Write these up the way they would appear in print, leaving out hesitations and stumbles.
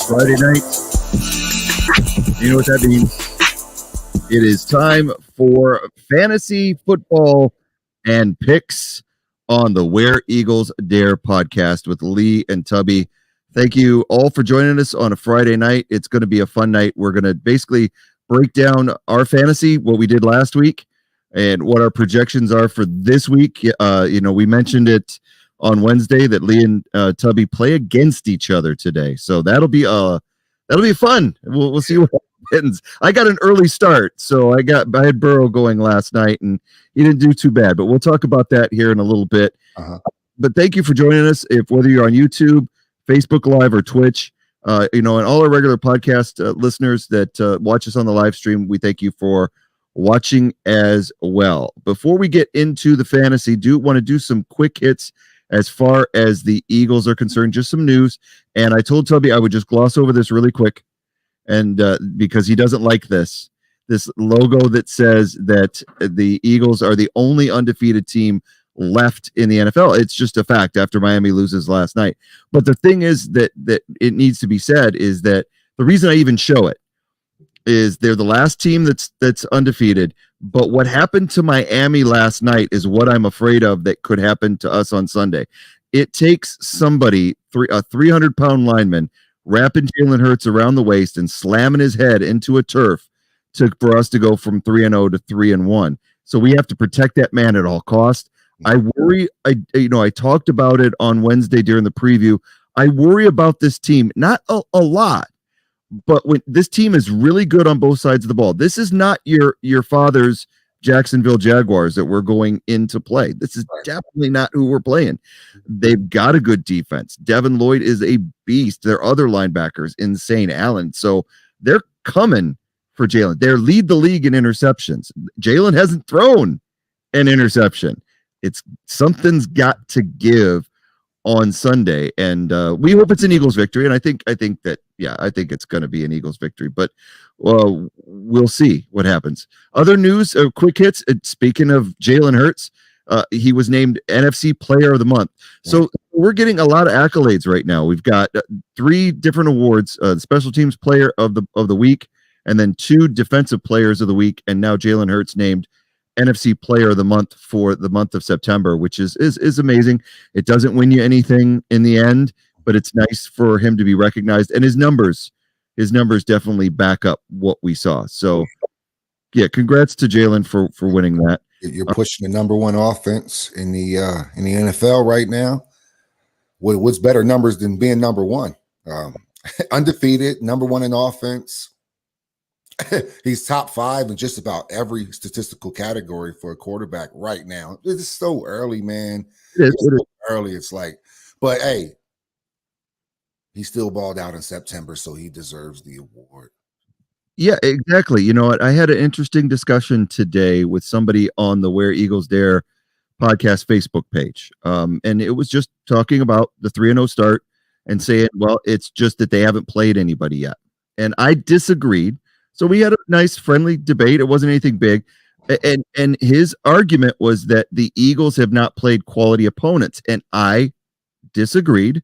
Friday night. You know what that means? It is time for fantasy football and picks on the Where Eagles Dare podcast with Lee and Tubby. Thank you all for joining us on a Friday night. It's going to be a fun night. We're going to basically break down our fantasy, what we did last week, and what our projections are for this week. We mentioned it on Wednesday that Lee and Tubby play against each other today, so that'll be fun. We'll see what happens. I got an early start, so I had Burrow going last night, and he didn't do too bad. But we'll talk about that here in a little bit. But thank you for joining us. Whether you're on YouTube, Facebook Live, or Twitch, and all our regular podcast listeners that watch us on the live stream, we thank you for watching as well. Before we get into the fantasy, do want to do some quick hits as far as the Eagles are concerned. Just some news, and I told Tubby I would just gloss over this really quick, and because he doesn't like this logo that says that the Eagles are the only undefeated team left in the NFL. It's just a fact after Miami loses last night. But the thing is that it needs to be said is that the reason I even show it is they're the last team that's undefeated. But what happened to Miami last night is what I'm afraid of that could happen to us on Sunday. It takes somebody, a 300-pound lineman, wrapping Jalen Hurts around the waist and slamming his head into a turf for us to go from 3-0 to 3-1. So we have to protect that man at all costs. I worry. I talked about it on Wednesday during the preview. I worry about this team, not a lot, but when this team is really good on both sides of the ball. This is not your father's Jacksonville Jaguars that we're going into play. This is definitely not who we're playing. They've got a good defense. Devin Lloyd is a beast. Their other linebackers, insane. Allen. So they're coming for Jalen. They lead the league in interceptions. Jalen hasn't thrown an interception. Something's got to give on Sunday, and we hope it's an Eagles victory. And I think it's going to be an Eagles victory, but we'll see what happens. Other news, quick hits. Speaking of Jalen Hurts, he was named NFC Player of the Month. So we're getting a lot of accolades right now. We've got 3 different awards: Special Teams Player of the Week, and then 2 Defensive Players of the Week, and now Jalen Hurts named NFC Player of the Month for the month of September, which is amazing. It doesn't win you anything in the end, but it's nice for him to be recognized, and his numbers definitely back up what we saw. So yeah, congrats to Jalen for winning that. You're pushing the number 1 offense in the NFL right now. What's better numbers than being number 1? Undefeated, number 1 in offense. He's top 5 in just about every statistical category for a quarterback right now. It's so early, man. It's so early. It's like, but hey, he still balled out in September, so he deserves the award. Yeah, exactly. You know what? I had an interesting discussion today with somebody on the Where Eagles Dare podcast Facebook page. And it was just talking about the 3-0 start and saying, well, it's just that they haven't played anybody yet. And I disagreed. So we had a nice, friendly debate. It wasn't anything big. And his argument was that the Eagles have not played quality opponents. And I disagreed.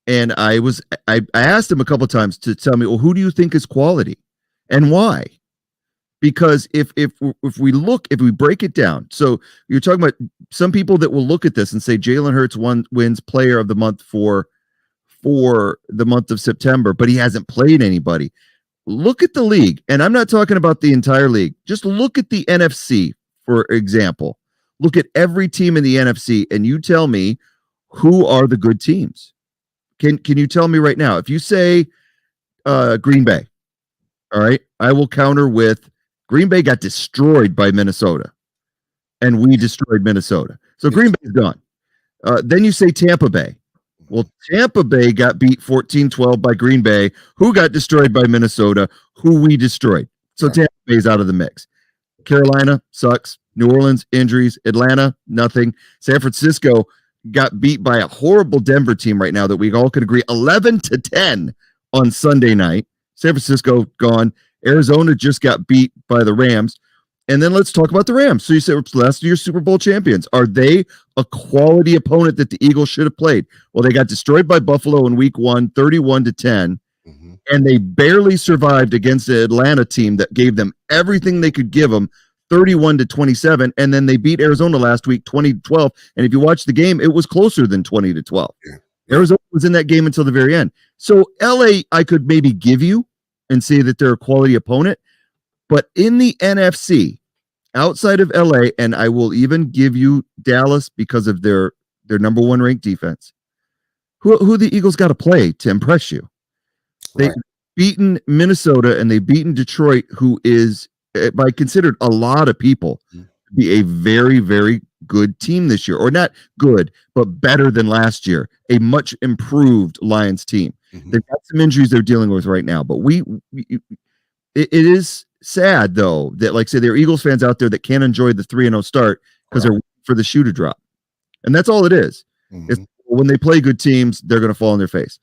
And I asked him a couple of times to tell me, well, who do you think is quality and why? Because if we break it down, so you're talking about some people that will look at this and say Jalen Hurts wins Player of the Month for the month of September, but he hasn't played anybody. Look at the league, and I'm not talking about the entire league. Just look at the NFC, for example. Look at every team in the NFC, and you tell me who are the good teams. Can you tell me right now? If you say Green Bay, all right, I will counter with Green Bay got destroyed by Minnesota, and we destroyed Minnesota. So Green Bay's gone. Then you say Tampa Bay. Well, Tampa Bay got beat 14-12 by Green Bay, who got destroyed by Minnesota, who we destroyed. So Tampa Bay's out of the mix. Carolina sucks. New Orleans, injuries. Atlanta, nothing. San Francisco got beat by a horrible Denver team right now that we all could agree 11-10 on Sunday night. San Francisco gone. Arizona just got beat by the Rams. And then let's talk about the Rams. So you said last year's Super Bowl champions. Are they a quality opponent that the Eagles should have played? Well, they got destroyed by Buffalo in week 1, 31-10. and they barely survived against the Atlanta team that gave them everything they could give them, 31-27, and then they beat Arizona last week 20-12. And if you watch the game, it was closer than 20-12. Yeah. Yeah. Arizona was in that game until the very end. So LA, I could maybe give you and say that they're a quality opponent, but in the NFC, outside of LA, and I will even give you Dallas because of their number one ranked defense. Who the Eagles got to play to impress you? They've beaten Minnesota and they've beaten Detroit, who is, by considered a lot of people, to be a very, very good team this year. Or not good, but better than last year. A much improved Lions team. Mm-hmm. They've got some injuries they're dealing with right now. But it is sad, though, that, like, say, there are Eagles fans out there that can't enjoy the 3-0 start because they're waiting for the shoe to drop. And that's all it is. Mm-hmm. When they play good teams, they're going to fall on their face.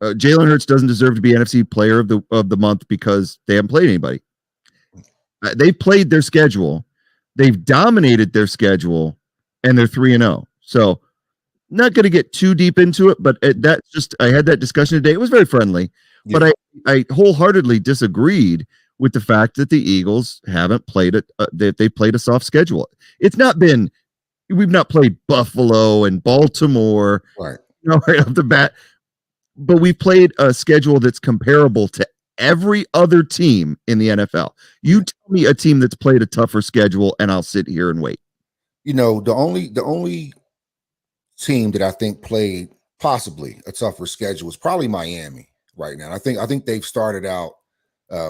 Jalen Hurts doesn't deserve to be NFC Player of the Month because they haven't played anybody. They've played their schedule, they've dominated their schedule, and they're 3-0. So, not going to get too deep into it, but that's just, I had that discussion today. It was very friendly, but I wholeheartedly disagreed with the fact that the Eagles haven't played it. They played a soft schedule. It's not been. We've not played Buffalo and Baltimore, right off the bat, but we've played a schedule that's comparable to every other team in the NFL. You tell me a team that's played a tougher schedule, and I'll sit here and wait. The only team that I think played possibly a tougher schedule is probably Miami right now. I think they've started out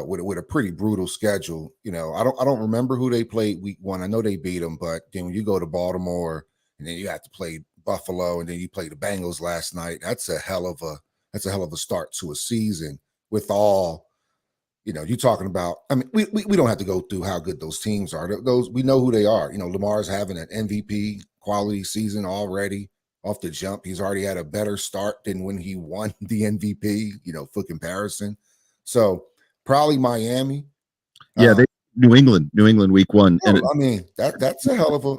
with a pretty brutal schedule. I don't remember who they played week 1. I know they beat them, but then when you go to Baltimore and then you have to play Buffalo and then you play the Bengals last night, that's a hell of a start to a season with all, you're talking about. I mean, we don't have to go through how good those teams are. Those, we know who they are. Lamar's having an MVP quality season already off the jump. He's already had a better start than when he won the MVP, for comparison. So probably Miami. Yeah, New England week 1. And I mean, that's a hell of a.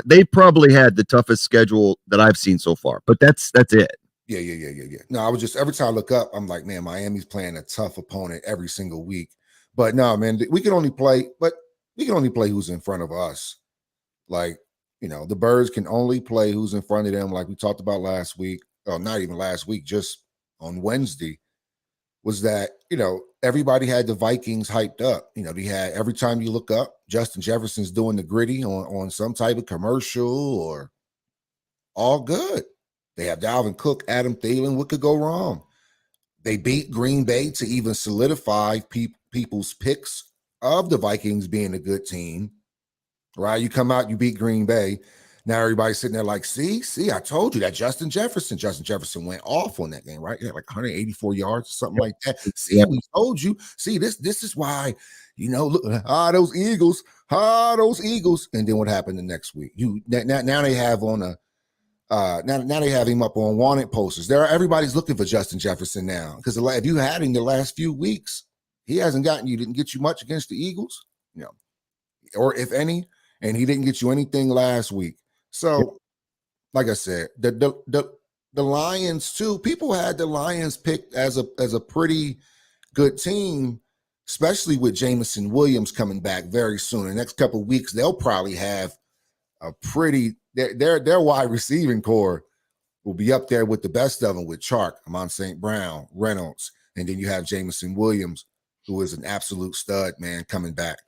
They've probably had the toughest schedule that I've seen so far, but that's it. Yeah. No, I was just, every time I look up, I'm like, man, Miami's playing a tough opponent every single week. But no, man, we can only play who's in front of us. Like, the Birds can only play who's in front of them, like we talked about last week. Oh, not even last week, just on Wednesday. Was that, everybody had the Vikings hyped up. They had, every time you look up, Justin Jefferson's doing the gritty on some type of commercial, or all good. They have Dalvin Cook, Adam Thielen. What could go wrong? They beat Green Bay to even solidify people's picks of the Vikings being a good team, right? You come out, you beat Green Bay. Now everybody's sitting there like, see, I told you that Justin Jefferson went off on that game, right? He had like 184 yards or something like that. See, we told you. See, this is why, look, those Eagles. And then what happened the next week? Now they have on a now they have him up on wanted posters. Everybody's looking for Justin Jefferson now, because if you had him the last few weeks, he didn't get you much against the Eagles, or if any, and he didn't get you anything last week. So, like I said, the Lions too. People had the Lions picked as a pretty good team, especially with Jameson Williams coming back very soon. The next couple of weeks, they'll probably have a pretty. Their wide receiving core will be up there with the best of them, with Chark, Amon St. Brown, Reynolds, and then you have Jameson Williams, who is an absolute stud, man, coming back.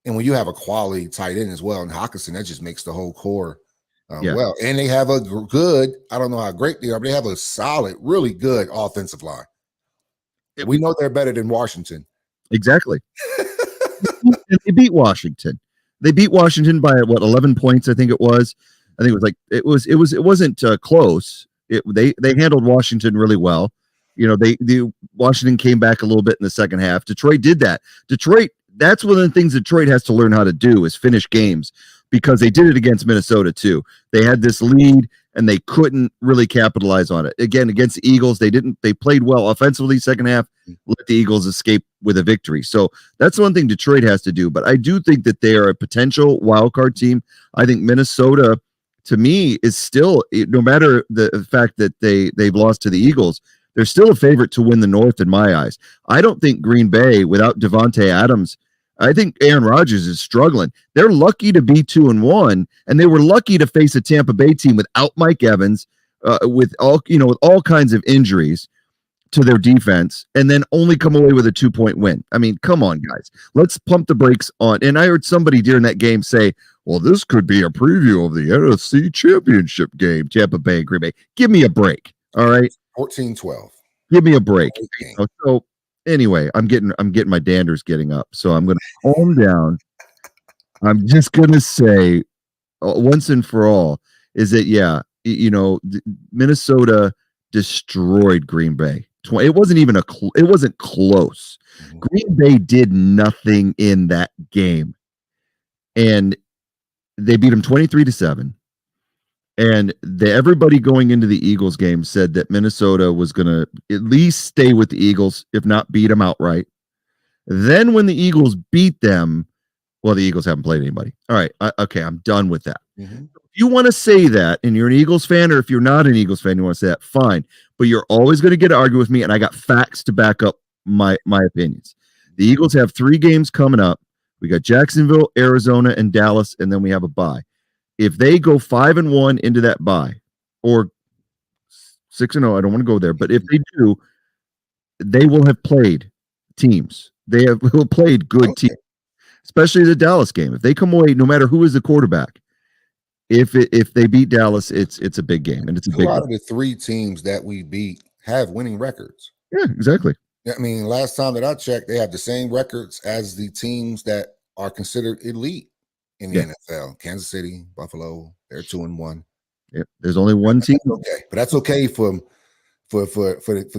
And when you have a quality tight end as well, and Hockenson, that just makes the whole core well. And they have a good, I don't know how great they are, but they have a solid, really good offensive line. We know they're better than Washington. Exactly. They beat Washington. They beat Washington by 11 points, I think it was. I think it wasn't close. They handled Washington really well. Washington came back a little bit in the second half. Detroit did that. That's one of the things Detroit has to learn how to do, is finish games, because they did it against Minnesota too. They had this lead and they couldn't really capitalize on it. Again, against the Eagles, they played well offensively second half, let the Eagles escape with a victory. So that's one thing Detroit has to do. But I do think that they are a potential wild card team. I think Minnesota to me is still, no matter the fact that they've lost to the Eagles, they're still a favorite to win the North in my eyes. I don't think Green Bay without Devontae Adams. I think Aaron Rodgers is struggling. They're lucky to be 2-1, and they were lucky to face a Tampa Bay team without Mike Evans, with all kinds of injuries to their defense, and then only come away with a 2-point win. I mean, come on, guys. Let's pump the brakes on. And I heard somebody during that game say, well, this could be a preview of the NFC Championship game, Tampa Bay, Green Bay. Give me a break. All right. 14-12. Give me a break. So anyway, I'm getting my danders getting up. So I'm going to calm down. I'm just going to say once and for all is that, Minnesota destroyed Green Bay. It wasn't even it wasn't close. Mm-hmm. Green Bay did nothing in that game, and they beat them 23-7. And everybody going into the Eagles game said that Minnesota was going to at least stay with the Eagles, if not beat them outright. Then when the Eagles beat them, well, the Eagles haven't played anybody. All right, okay, I'm done with that. Mm-hmm. If you want to say that, and you're an Eagles fan, or if you're not an Eagles fan, you want to say that, fine. But you're always going to get to argue with me, and I got facts to back up my opinions. The Eagles have 3 games coming up. We got Jacksonville, Arizona, and Dallas, and then we have a bye. If they go 5-1 into that bye, or 6-0, I don't want to go there, but if they do, they will have played teams. They will played good teams, especially the Dallas game. If they come away, no matter who is the quarterback, if they beat Dallas, it's a big game, and it's a big. A lot of the 3 teams that we beat have winning records. Yeah, exactly. I mean, last time that I checked, they have the same records as the teams that are considered elite in the NFL. Kansas City, Buffalo, they're 2-1. Yeah, there's only one team. That's okay, but that's okay for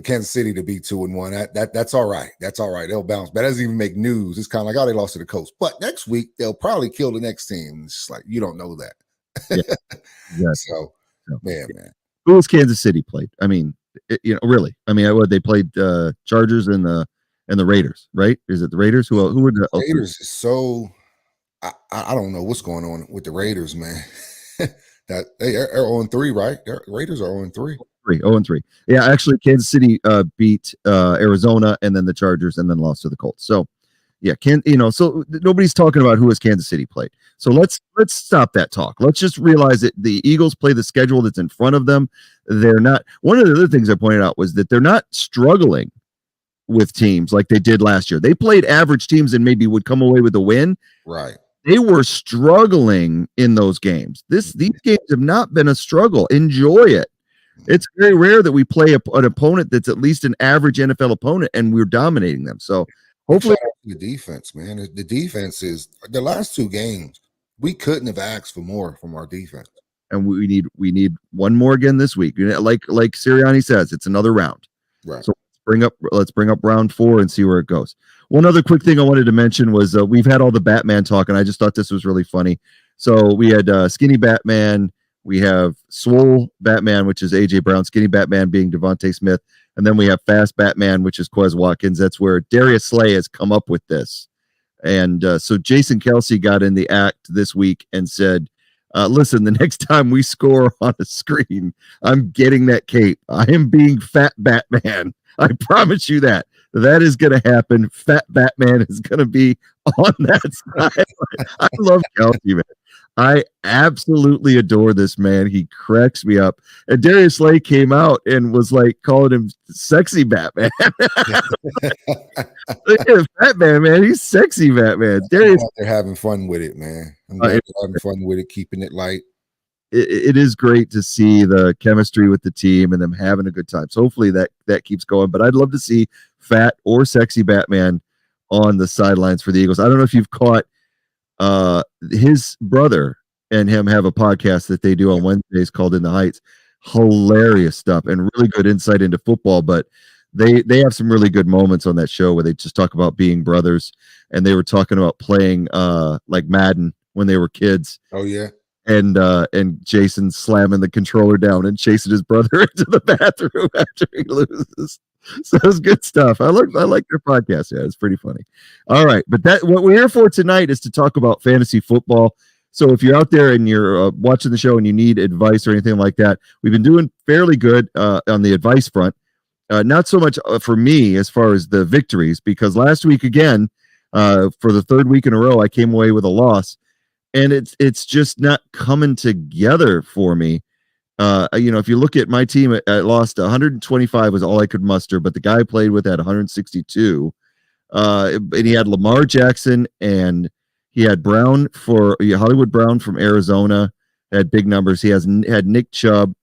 Kansas City to be 2-1. That's all right. That's all right. They'll bounce. But that doesn't even make news. It's kind of like, oh, they lost to the Colts. But next week they'll probably kill the next team. It's just like, you don't know that. Yeah. So, man. Who has Kansas City played? I mean, really. I mean, they played Chargers and the Raiders, right? Is it the Raiders? Who would the Raiders is so? I don't know what's going on with the Raiders, man. That they are 0-3, right? The Raiders are 0-3. 0-3. Yeah, actually, Kansas City beat Arizona, and then the Chargers, and then lost to the Colts. So, yeah, so nobody's talking about who has Kansas City played. So let's stop that talk. Let's just realize that the Eagles play the schedule that's in front of them. They're not. One of the other things I pointed out was that they're not struggling with teams like they did last year. They played average teams and maybe would come away with a win. Right. They were struggling in those games. These games have not been a struggle. Enjoy it. It's very rare that we play an opponent that's at least an average NFL opponent and we're dominating them. So hopefully the defense, man. The defense is the last 2 games. We couldn't have asked for more from our defense. And we need one more again this week. Like Sirianni says, it's another round. Right. So let's bring up round 4 and see where it goes. One other quick thing I wanted to mention was we've had all the Batman talk, and I just thought this was really funny. So we had Skinny Batman, we have Swole Batman, which is AJ Brown, Skinny Batman being Devontae Smith, and then we have Fast Batman, which is Quez Watkins. That's where Darius Slay has come up with this. And so Jason Kelsey got in the act this week and said, listen, the next time we score on a screen, I'm getting that cape. I am being Fat Batman. I promise you that. That is going to happen. Fat Batman is going to be on that side. I love Kelsey, man. I absolutely adore this man. He cracks me up. And Darius Slay came out and was like calling him sexy Batman. Batman, man. He's sexy Batman. Darius, they're having fun with it, man. I'm glad they're having fun with it, keeping it light. It is great to see the chemistry with the team and them having a good time. So hopefully that keeps going. But I'd love to see fat or sexy Batman on the sidelines for the Eagles. I don't know if you've caught his brother and him have a podcast that they do on Wednesdays called In the Heights. Hilarious stuff and really good insight into football. But they have some really good moments on that show where they just talk about being brothers, and they were talking about playing like Madden when they were kids. Oh yeah. And Jason slamming the controller down and chasing his brother into the bathroom after he loses. So it's good stuff. I like their podcast. Yeah, it's pretty funny. All right, but what we're here for tonight is to talk about fantasy football. So if you're out there and you're watching the show and you need advice or anything like that, we've been doing fairly good on the advice front. Not so much for me as far as the victories, because last week again, for the third week in a row, I came away with a loss, and it's just not coming together for me. If you look at my team, I lost 125 was all I could muster, but the guy I played with had 162. And he had Lamar Jackson and he had Brown for Hollywood Brown from Arizona, had big numbers. He had Nick Chubb,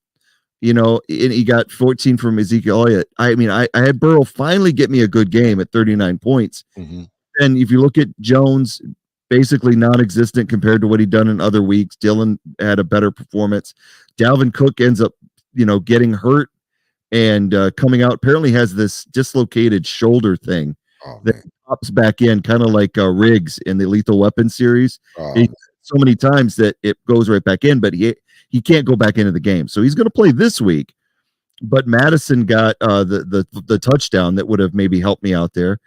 and he got 14 from Ezekiel Elliott. I mean, I had Burrow finally get me a good game at 39 points. Mm-hmm. And if you look at Jones, basically non-existent compared to what he'd done in other weeks. Dylan had a better performance. Dalvin Cook ends up, getting hurt and coming out. Apparently has this dislocated shoulder thing that pops back in, kind of like Riggs in the Lethal Weapon series. So many times that it goes right back in, but he can't go back into the game. So he's going to play this week. But Madison got the touchdown that would have maybe helped me out there.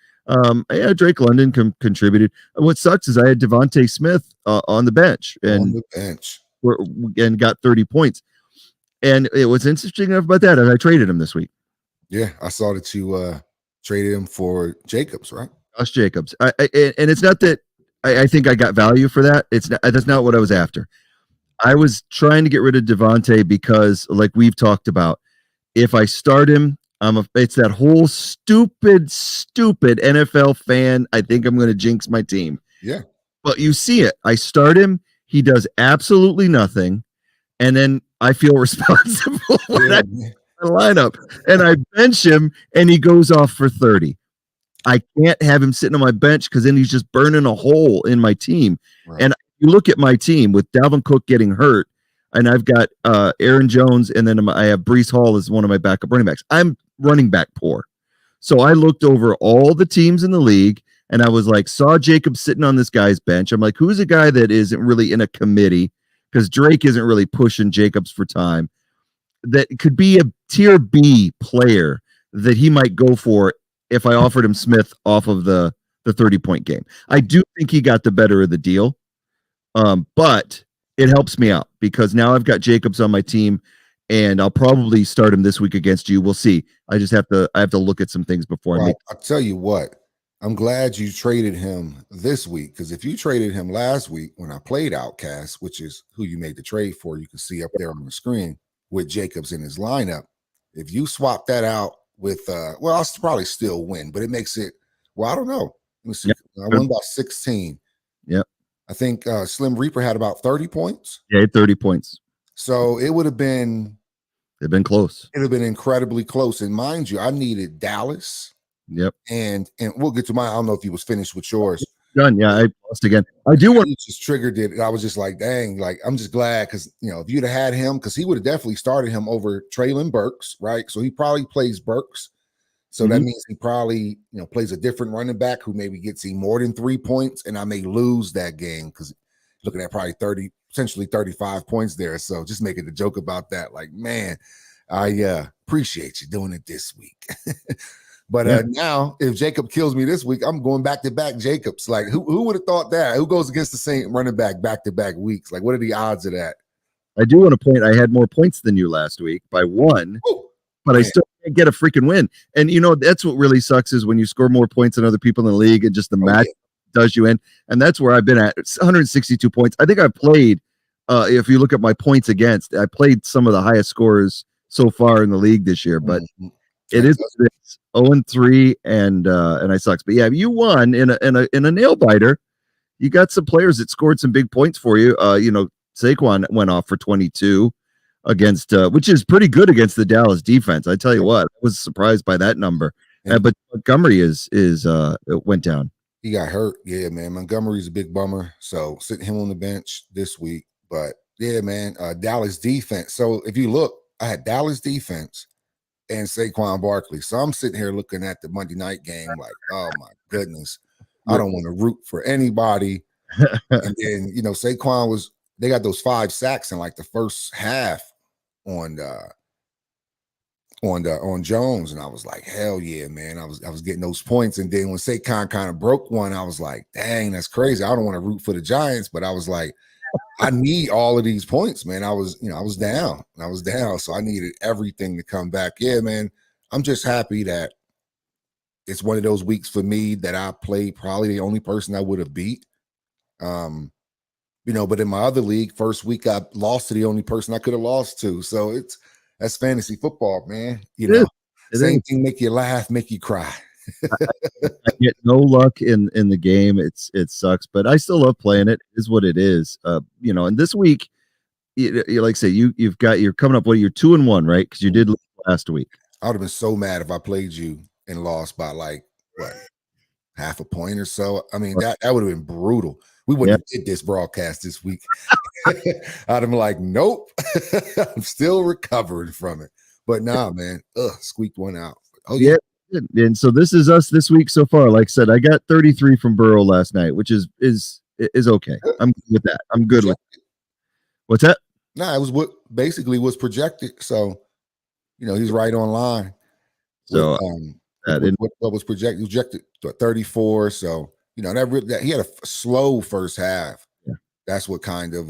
Drake London contributed. What sucks is I had Devontae Smith on the bench and got 30 points. And it was interesting enough about that. And I traded him this week. Yeah, I saw that you traded him for Jacobs, right? Josh Jacobs. And it's not that I think I got value for that. That's not what I was after. I was trying to get rid of Devontae because, like we've talked about, if I start him, it's that whole stupid NFL fan. I think I'm going to jinx my team. Yeah. But you see it. I start him. He does absolutely nothing. And then I feel responsible when I line up. And I bench him, and he goes off for 30. I can't have him sitting on my bench because then he's just burning a hole in my team. Right. And you look at my team with Dalvin Cook getting hurt, and I've got Aaron Jones, and then I have Breece Hall as one of my backup running backs. I'm running back poor. So I looked over all the teams in the league, and I was like, saw Jacob sitting on this guy's bench. I'm like, who's a guy that isn't really in a committee? Because Drake isn't really pushing Jacobs for time. That could be a tier B player that he might go for if I offered him Smith off of the 30-point game. I do think he got the better of the deal. But it helps me out because now I've got Jacobs on my team, and I'll probably start him this week against you. We'll see. I have to look at some things before I make. I'll tell you what. I'm glad you traded him this week, because if you traded him last week when I played Outcast, which is who you made the trade for, you can see up there on the screen with Jacobs in his lineup. If you swap that out with, I'll probably still win, but it makes it, I don't know. Let me see. Yep. I won by 16. Yep. I think Slim Reaper had about 30 points. Yeah, 30 points. So it would have been. They've been close. It would have been incredibly close. And mind you, I needed Dallas. Yep. And we'll get to mine. I don't know if you was finished with yours. Done. Yeah, I lost again. I do want to just triggered it. I was just like, dang, like I'm just glad because if you'd have had him, because he would have definitely started him over Traylon Burks, right? So he probably plays Burks. So that means he probably, plays a different running back who maybe gets him more than 3 points, and I may lose that game because looking at probably essentially 35 points there. So just making the joke about that, like, man, I appreciate you doing it this week. But now, if Jacob kills me this week, I'm going back-to-back Jacobs. Like, who would have thought that? Who goes against the same running back-to-back weeks? Like, what are the odds of that? I do want to point, I had more points than you last week by 1, but I still can't get a freaking win. And, that's what really sucks is when you score more points than other people in the league and just the match does you in. And that's where I've been at. It's 162 points. I think I played, if you look at my points against, I played some of the highest scorers so far in the league this year, but it is 0-3 and I sucks. But yeah, you won in a nail biter. You got some players that scored some big points for you. Saquon went off for 22 against, which is pretty good against the Dallas defense. I tell you what, I was surprised by that number. But Montgomery went down. He got hurt. Yeah, man. Montgomery's a big bummer. So sitting him on the bench this week. But yeah, man, Dallas defense. So if you look, I had Dallas defense and Saquon Barkley. So I'm sitting here looking at the Monday night game like, oh my goodness, I don't want to root for anybody. And then, Saquon they got those 5 sacks in like the first half on Jones. And I was like, hell yeah, man. I was getting those points. And then when Saquon kind of broke one, I was like, dang, that's crazy. I don't want to root for the Giants, but I was like, I need all of these points, man. I was down. So I needed everything to come back. Yeah, man. I'm just happy that it's one of those weeks for me that I played probably the only person I would have beat. But in my other league, first week I lost to the only person I could have lost to. So that's fantasy football, man. It is. It Same is. thing, make you laugh, make you cry. I get no luck in the game. It sucks, but I still love playing it. It is what it is. And this week, you like I say, you're coming up. You're 2-1, right? Because you did lose last week. I would have been so mad if I played you and lost by like what, half a point or so. I mean, that would have been brutal. We wouldn't have did this broadcast this week. I'd have been like, nope, I'm still recovering from it. But nah, man, squeaked one out. Oh yeah. And so this is us this week so far. Like I said, I got 33 from Burrow last night, which is okay. I'm good with that. I'm good with it. What's that? Nah, it was what basically was projected. So, he's right on line. So what was projected? He was projected to 34. So, that he had a slow first half. Yeah. That's what kind of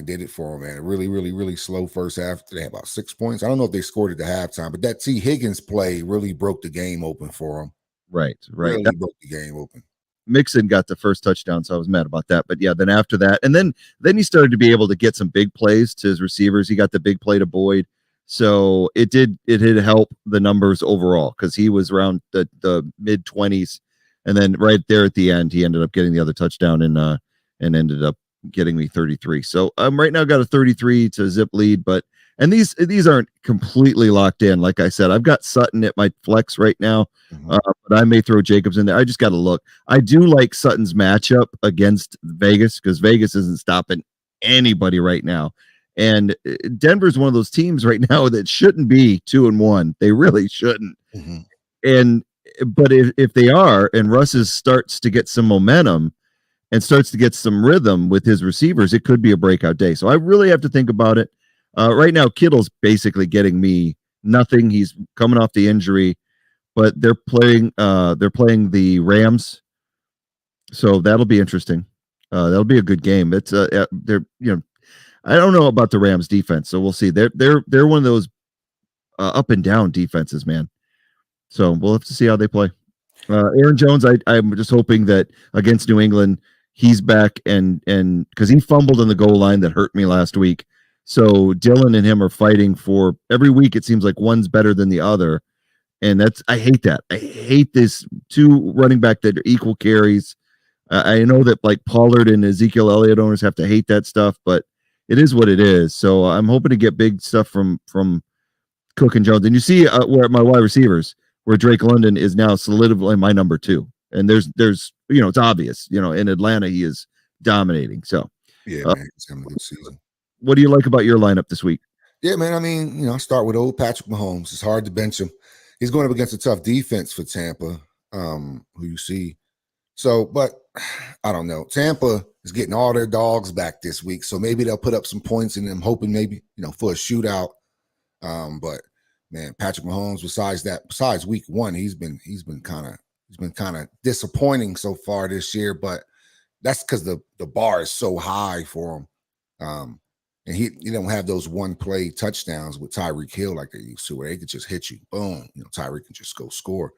did it for him, man. A really, really, really slow first half. They had about 6 points. I don't know if they scored at the halftime, but that T. Higgins play really broke the game open for him. Right. Really broke the game open. Mixon got the first touchdown, so I was mad about that. But yeah, then after that, and then he started to be able to get some big plays to his receivers. He got the big play to Boyd, so it did help the numbers overall because he was around the mid 20s, and then right there at the end, he ended up getting the other touchdown and ended up getting me 33. So I'm right now got a 33 to zip lead, and these aren't completely locked in. Like I said, I've got Sutton at my flex right now, but I may throw Jacobs in there. I just got to look. I do like Sutton's matchup against Vegas because Vegas isn't stopping anybody right now. And Denver's one of those teams right now that shouldn't be 2-1. They really shouldn't. But if they are, and Russ starts to get some momentum and starts to get some rhythm with his receivers, it could be a breakout day. So I really have to think about it. Right now, Kittle's basically getting me nothing. He's coming off the injury, but they're playing the Rams, so that'll be interesting. That'll be a good game. It's they're I don't know about the Rams defense, so we'll see. They're one of those up and down defenses, man. So we'll have to see how they play. Aaron Jones, I'm just hoping that against New England, he's back and because he fumbled in the goal line that hurt me last week. So Dylan and him are fighting for every week. It seems like one's better than the other. And I hate that. I hate this two running back that are equal carries. I know that like Pollard and Ezekiel Elliott owners have to hate that stuff, but it is what it is. So I'm hoping to get big stuff from Cook and Jones. And you see where my wide receivers, where Drake London is now solidifying my number 2. And there's it's obvious, in Atlanta he is dominating. So yeah, man, he's having a good season. What do you like about your lineup this week? Yeah, man. I mean, I start with old Patrick Mahomes. It's hard to bench him. He's going up against a tough defense for Tampa, who you see. So, but I don't know. Tampa is getting all their dogs back this week, so maybe they'll put up some points, and I'm hoping maybe for a shootout. But man, Patrick Mahomes, besides week 1, he's been kind of disappointing so far this year. But that's because the bar is so high for him. And he don't have those one play touchdowns with Tyreek Hill like they used to, where they could just hit you, boom. Tyreek can just go score.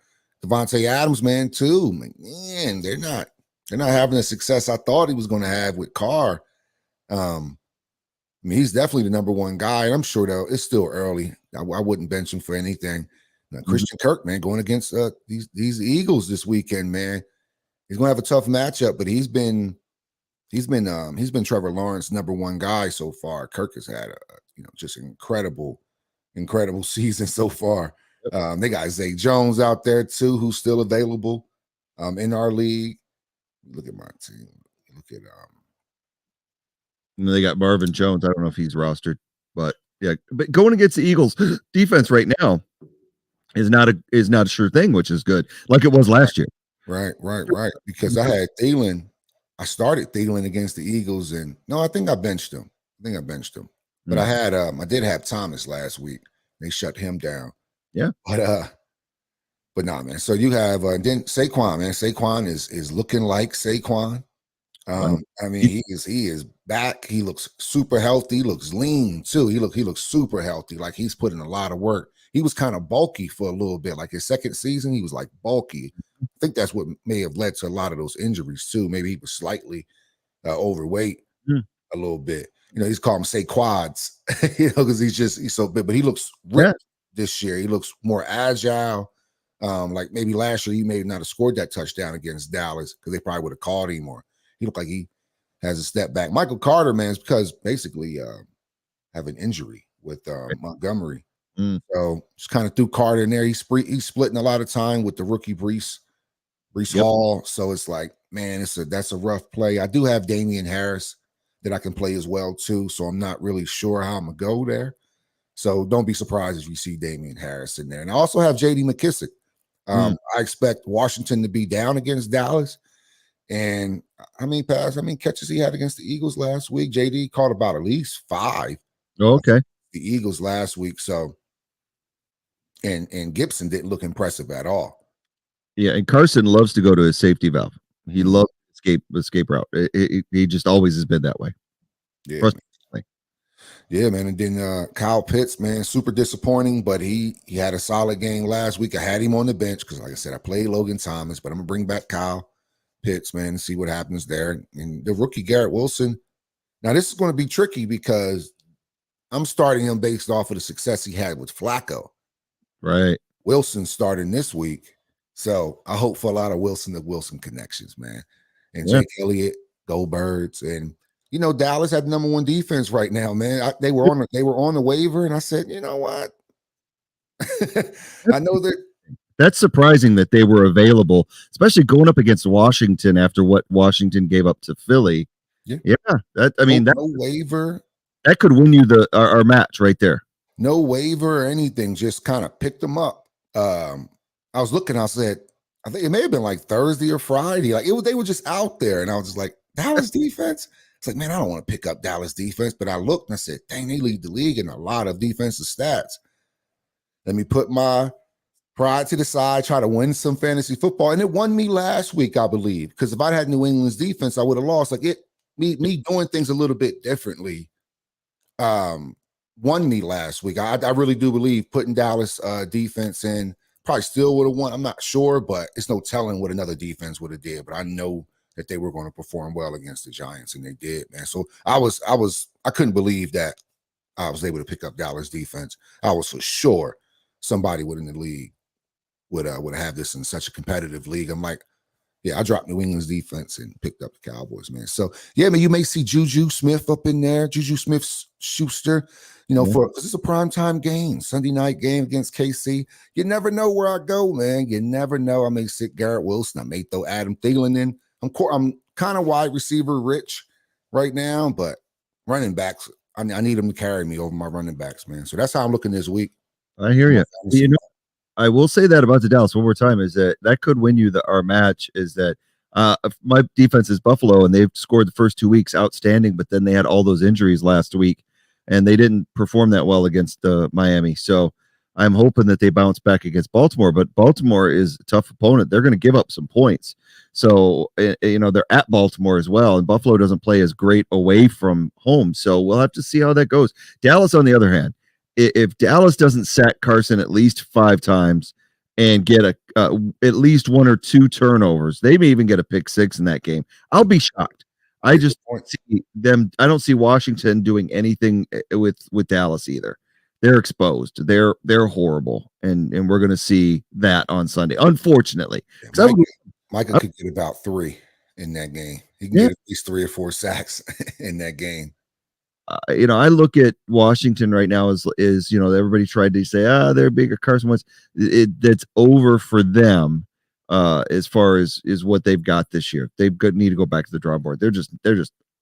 Devontae Adams, man, too. Man, they're not having the success I thought he was going to have with Carr. I mean, he's definitely the number 1 guy. And I'm sure though it's still early. I wouldn't bench him for anything. Now, Christian Kirk, man, going against these Eagles this weekend, man. He's going to have a tough matchup, but he's been Trevor Lawrence's number 1 guy so far. Kirk has had just an incredible season so far. They got Zay Jones out there too, who's still available in our league. Look at my team. Look at and they got Marvin Jones. I don't know if he's rostered, but yeah. But going against the Eagles defense right now is not a sure thing, which is good, like it was last year. Right. Because I had Thielen. I started Thielen against the Eagles, and no, I think I benched him. But I did have Thomas last week. They shut him down. Yeah. But nah, man. So you have then Saquon, man. Saquon is looking like Saquon. Wow. I mean, he is back. He looks super healthy. He looks lean too. He looks super healthy. Like he's putting a lot of work. He was kind of bulky for a little bit. Like his second season, he was like bulky. I think that's what may have led to a lot of those injuries too. Maybe he was slightly overweight Hmm. a little bit. He's called him say quads, because he's so big. But he looks Yeah. ripped this year. He looks more agile. Like maybe last year he may not have scored that touchdown against Dallas because they probably would have called him more. He looked like he has a step back. Michael Carter, man, is because basically have an injury with Montgomery. Mm. So just kind of threw Carter in there. He's splitting a lot of time with the rookie Brees Yep. Hall. So it's like, man, that's a rough play. I do have Damian Harris that I can play as well too. So I'm not really sure how I'm gonna go there. So don't be surprised if you see Damian Harris in there. And I also have JD McKissick. I expect Washington to be down against Dallas. And how many catches he had against the Eagles last week? JD caught about at least 5. Okay. The Eagles last week. So and Gibson didn't look impressive at all. Yeah, and Carson loves to go to his safety valve. He loves escape route. He just always has been that way. Yeah, yeah, man. And then Kyle Pitts, man, super disappointing, but he had a solid game last week. I had him on the bench because, like I said, I played Logan Thomas, but I'm gonna bring back Kyle Pitts, man, and see what happens there. And the rookie Garrett Wilson. Now this is going to be tricky because I'm starting him based off of the success he had with Flacco. Right. Wilson starting this week, so I hope for a lot of Wilson to Wilson connections, man. And Jake Elliott, go Birds, and Dallas had the number 1 defense right now, man. They were on the waiver, and I said, you know what? I know that. That's surprising that they were available, especially going up against Washington after what Washington gave up to Philly. Yeah. No waiver. That could win you our match right there. No waiver or anything, just kind of picked them up. I was looking, I said, I think it may have been like Thursday or Friday. Like they were just out there, and I was just like, Dallas defense? It's like, man, I don't want to pick up Dallas defense, but I looked and I said, dang, they lead the league in a lot of defensive stats. Let me put my pride to the side, try to win some fantasy football. And it won me last week, I believe, because if I had New England's defense, I would have lost. Like me doing things a little bit differently won me last week. I really do believe putting Dallas defense in probably still would have won. I'm not sure, but it's no telling what another defense would have did. But I know that they were going to perform well against the Giants, and they did, man. So I couldn't believe that I was able to pick up Dallas defense. I was for sure somebody within the league would have this in such a competitive league. I'm like, yeah, I dropped New England's defense and picked up the Cowboys, man. So yeah, man, you may see Juju Smith up in there, Juju Smith-Schuster, because it's a primetime game, Sunday night game against KC. You never know where I go, man. You never know. I may sit Garrett Wilson. I may throw Adam Thielen in. I'm kind of wide receiver rich right now, but running backs, I need them to carry me over my running backs, man. So that's how I'm looking this week. I hear you. I will say that about the Dallas one more time is that could win you our match. Is that my defense is Buffalo, and they've scored the first 2 weeks outstanding, but then they had all those injuries last week, and they didn't perform that well against Miami. So I'm hoping that they bounce back against Baltimore, but Baltimore is a tough opponent. They're going to give up some points. So, they're at Baltimore as well, and Buffalo doesn't play as great away from home. So we'll have to see how that goes. Dallas, on the other hand, if Dallas doesn't sack Carson at least 5 times and get at least 1 or 2 turnovers, they may even get a pick 6 in that game. I'll be shocked. I just see them. I don't see Washington doing anything with Dallas either. They're exposed. They're horrible, and we're going to see that on Sunday. Unfortunately, Micah could get about 3 in that game. He can get at least 3 or 4 sacks in that game. I look at Washington right now as everybody tried to say, they're bigger Carson Wentz. That's over for them as far as what they've got this year. Need to go back to the drawing board. They're just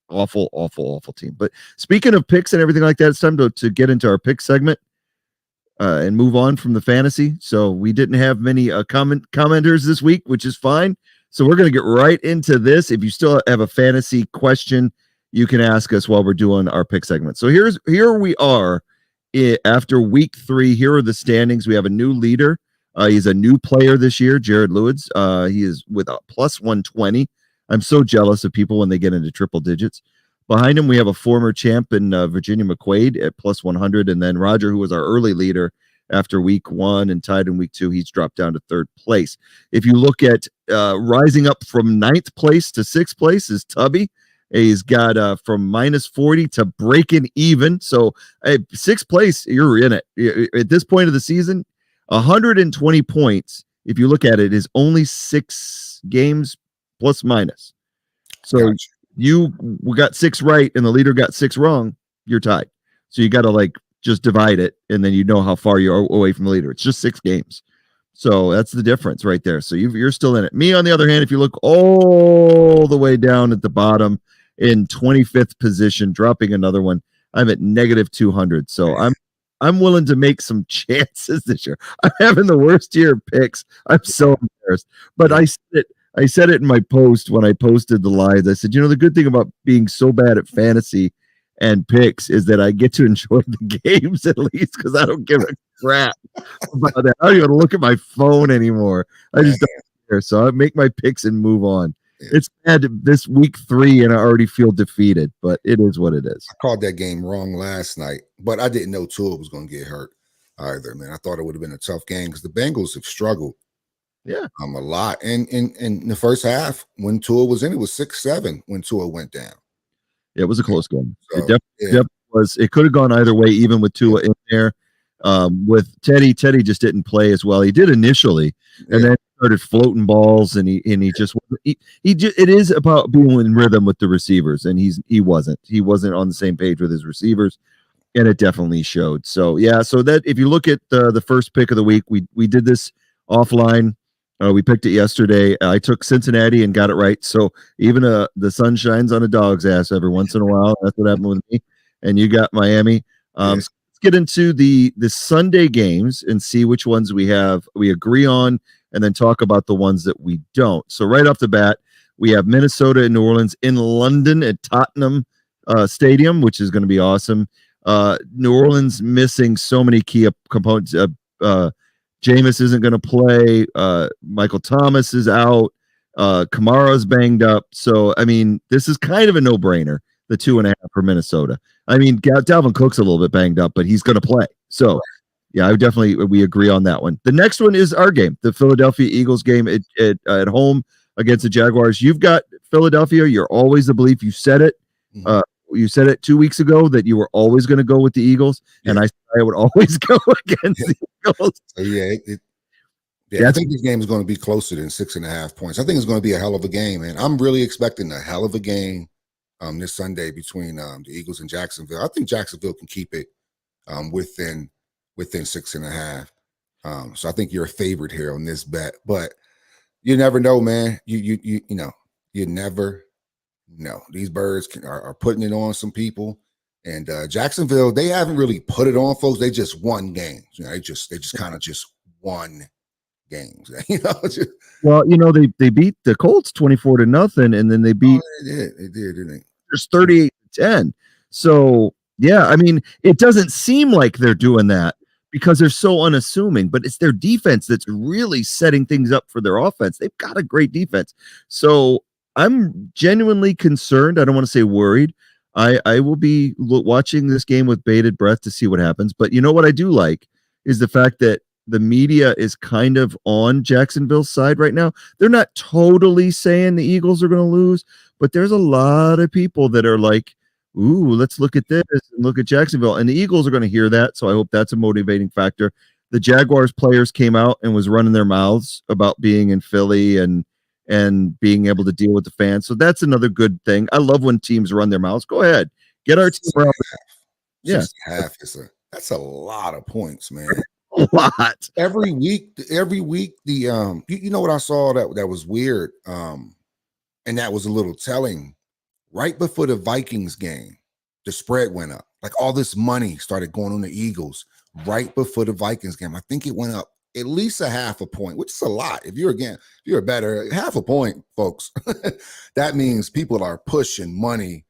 awful team. But speaking of picks and everything like that, it's time to get into our pick segment and move on from the fantasy. So we didn't have many commenters this week, which is fine. So we're going to get right into this. If you still have a fantasy question, you can ask us while we're doing our pick segment. So here we are after week 3. Here are the standings. We have a new leader. He's a new player this year, Jared Lewis. He is with a plus 120. I'm so jealous of people when they get into triple digits. Behind him, we have a former champ in Virginia McQuaid at plus 100. And then Roger, who was our early leader after week one and tied in week two, he's dropped down to third place. If you look at rising up from ninth place to sixth place is Tubby. He's got from minus 40 to breaking even. So sixth place, you're in it. At this point of the season, 120 points, if you look at it, is only 6 games plus minus. So gotcha. We got 6 right and the leader got 6 wrong, you're tied. So you got to like just divide it and then you know how far you're away from the leader. It's just 6 games. So that's the difference right there. So you're still in it. Me, on the other hand, if you look all the way down at the bottom in 25th position, dropping another one, I'm at negative 200. So I'm willing to make some chances this year. I'm having the worst year of picks. I'm so embarrassed. But I said it in my post when I posted the lines. I said, the good thing about being so bad at fantasy and picks is that I get to enjoy the games at least because I don't give a crap about that. I don't even look at my phone anymore. I just don't care. So I make my picks and move on. It's bad this week 3 and I already feel defeated, but it is what it is. I called that game wrong last night, but I didn't know Tua was going to get hurt either, man. I thought it would have been a tough game because the Bengals have struggled. Yeah. A lot. And in the first half, when Tua was in, it was 6-7 when Tua went down. Yeah, it was a close game. So, it definitely was. It could have gone either way, even with Tua in there. With Teddy just didn't play as well. He did initially, and then started floating balls, and he just it is about being in rhythm with the receivers, and he wasn't on the same page with his receivers, and it definitely showed. So so that if you look at the first pick of the week, we did this offline. We picked it yesterday. I took Cincinnati and got it right. So even the sun shines on a dog's ass every once in a while. That's what happened with me. And you got Miami. So let's get into the Sunday games and see which ones we agree on, and then talk about the ones that we don't. So right off the bat, we have Minnesota and New Orleans in London at Tottenham Stadium, which is going to be awesome. New Orleans missing so many key components. Jameis isn't going to play. Michael Thomas is out. Kamara's banged up. So, I mean, this is kind of a no-brainer, the 2.5 for Minnesota. I mean, Dalvin Cook's a little bit banged up, but he's going to play. So, we agree on that one. The next one is our game, the Philadelphia Eagles game at home against the Jaguars. You've got Philadelphia. You're always the belief. You said it. You said it 2 weeks ago that you were always going to go with the Eagles, and I said I would always go against the Eagles. So I think this game is going to be closer than 6.5 points. I think it's going to be a hell of a game, and I'm really expecting a hell of a game this Sunday between the Eagles and Jacksonville. I think Jacksonville can keep it within 6.5. So I think you're a favorite here on this bet, but you never know, man. You never know. These birds are putting it on some people, and Jacksonville, they haven't really put it on folks. They just won games. They just kind of just won games. Well, they beat the Colts 24-0, and then they beat. They did, didn't they? There's 38-10. So I mean, it doesn't seem like they're doing that because they're so unassuming, but it's their defense that's really setting things up for their offense. They've got a great defense. So I'm genuinely concerned. I don't want to say worried. I will be watching this game with bated breath to see what happens. But you know what I do like is the fact that the media is kind of on Jacksonville's side right now. They're not totally saying the Eagles are going to lose, but there's a lot of people that are like, ooh, let's look at this and look at Jacksonville. And the Eagles are going to hear that, so I hope that's a motivating factor. The Jaguars players came out and was running their mouths about being in Philly and being able to deal with the fans. So that's another good thing. I love when teams run their mouths. Go ahead. Get our team around. Yeah. That's a lot of points, man. A lot. Every week, the you know what I saw that was weird, and that was a little telling. Right before the Vikings game, the spread went up. Like all this money started going on the Eagles right before the Vikings game. I think it went up at least 0.5 point, which is a lot. If you're better, 0.5 point, folks. That means people are pushing money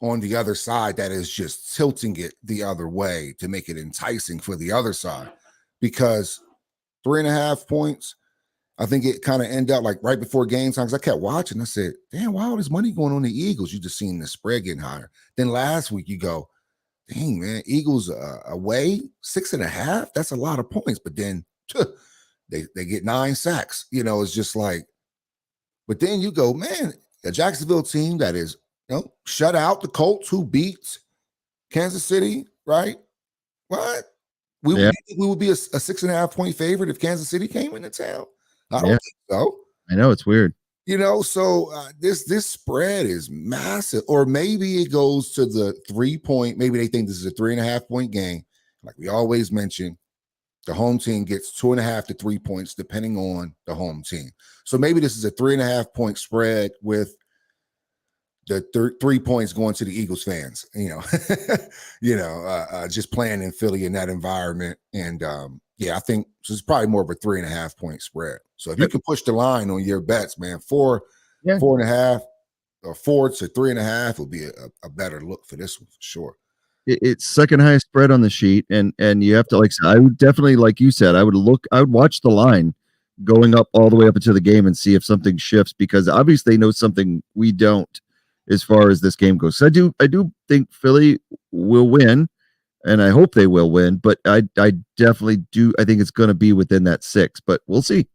on the other side that is just tilting it the other way to make it enticing for the other side. Because 3.5 points, I think it kind of ended up like right before game time. Cause I kept watching. I said, damn, why all this money going on the Eagles? You just seen the spread getting higher. Then last week you go, dang, man, Eagles away 6.5. That's a lot of points. But then they get 9 sacks. It's just like, but then you go, man, a Jacksonville team that is, shut out the Colts who beat Kansas City, right? What? Yeah, We would be a 6.5 point favorite if Kansas City came into town. I don't yeah, think so. I know it's weird. So this spread is massive, or maybe it goes to the 3 point. Maybe they think this is a 3.5 point game. Like we always mention, the home team gets 2.5 to 3 points depending on the home team. So maybe this is a 3.5 point spread with the 3 points going to the Eagles fans. Just playing in Philly in that environment, and I think this is probably more of a 3.5 point spread. So if you can push the line on your bets, man, 4.5, or 4 to 3.5 will be a better look for this one for sure. It's second highest spread on the sheet, and you have to, like, I would definitely, like you said, I would watch the line going up all the way up into the game and see if something shifts, because obviously they know something we don't as far as this game goes. So I do think Philly will win, and I hope they will win, but I definitely do. I think it's going to be within that 6, but we'll see.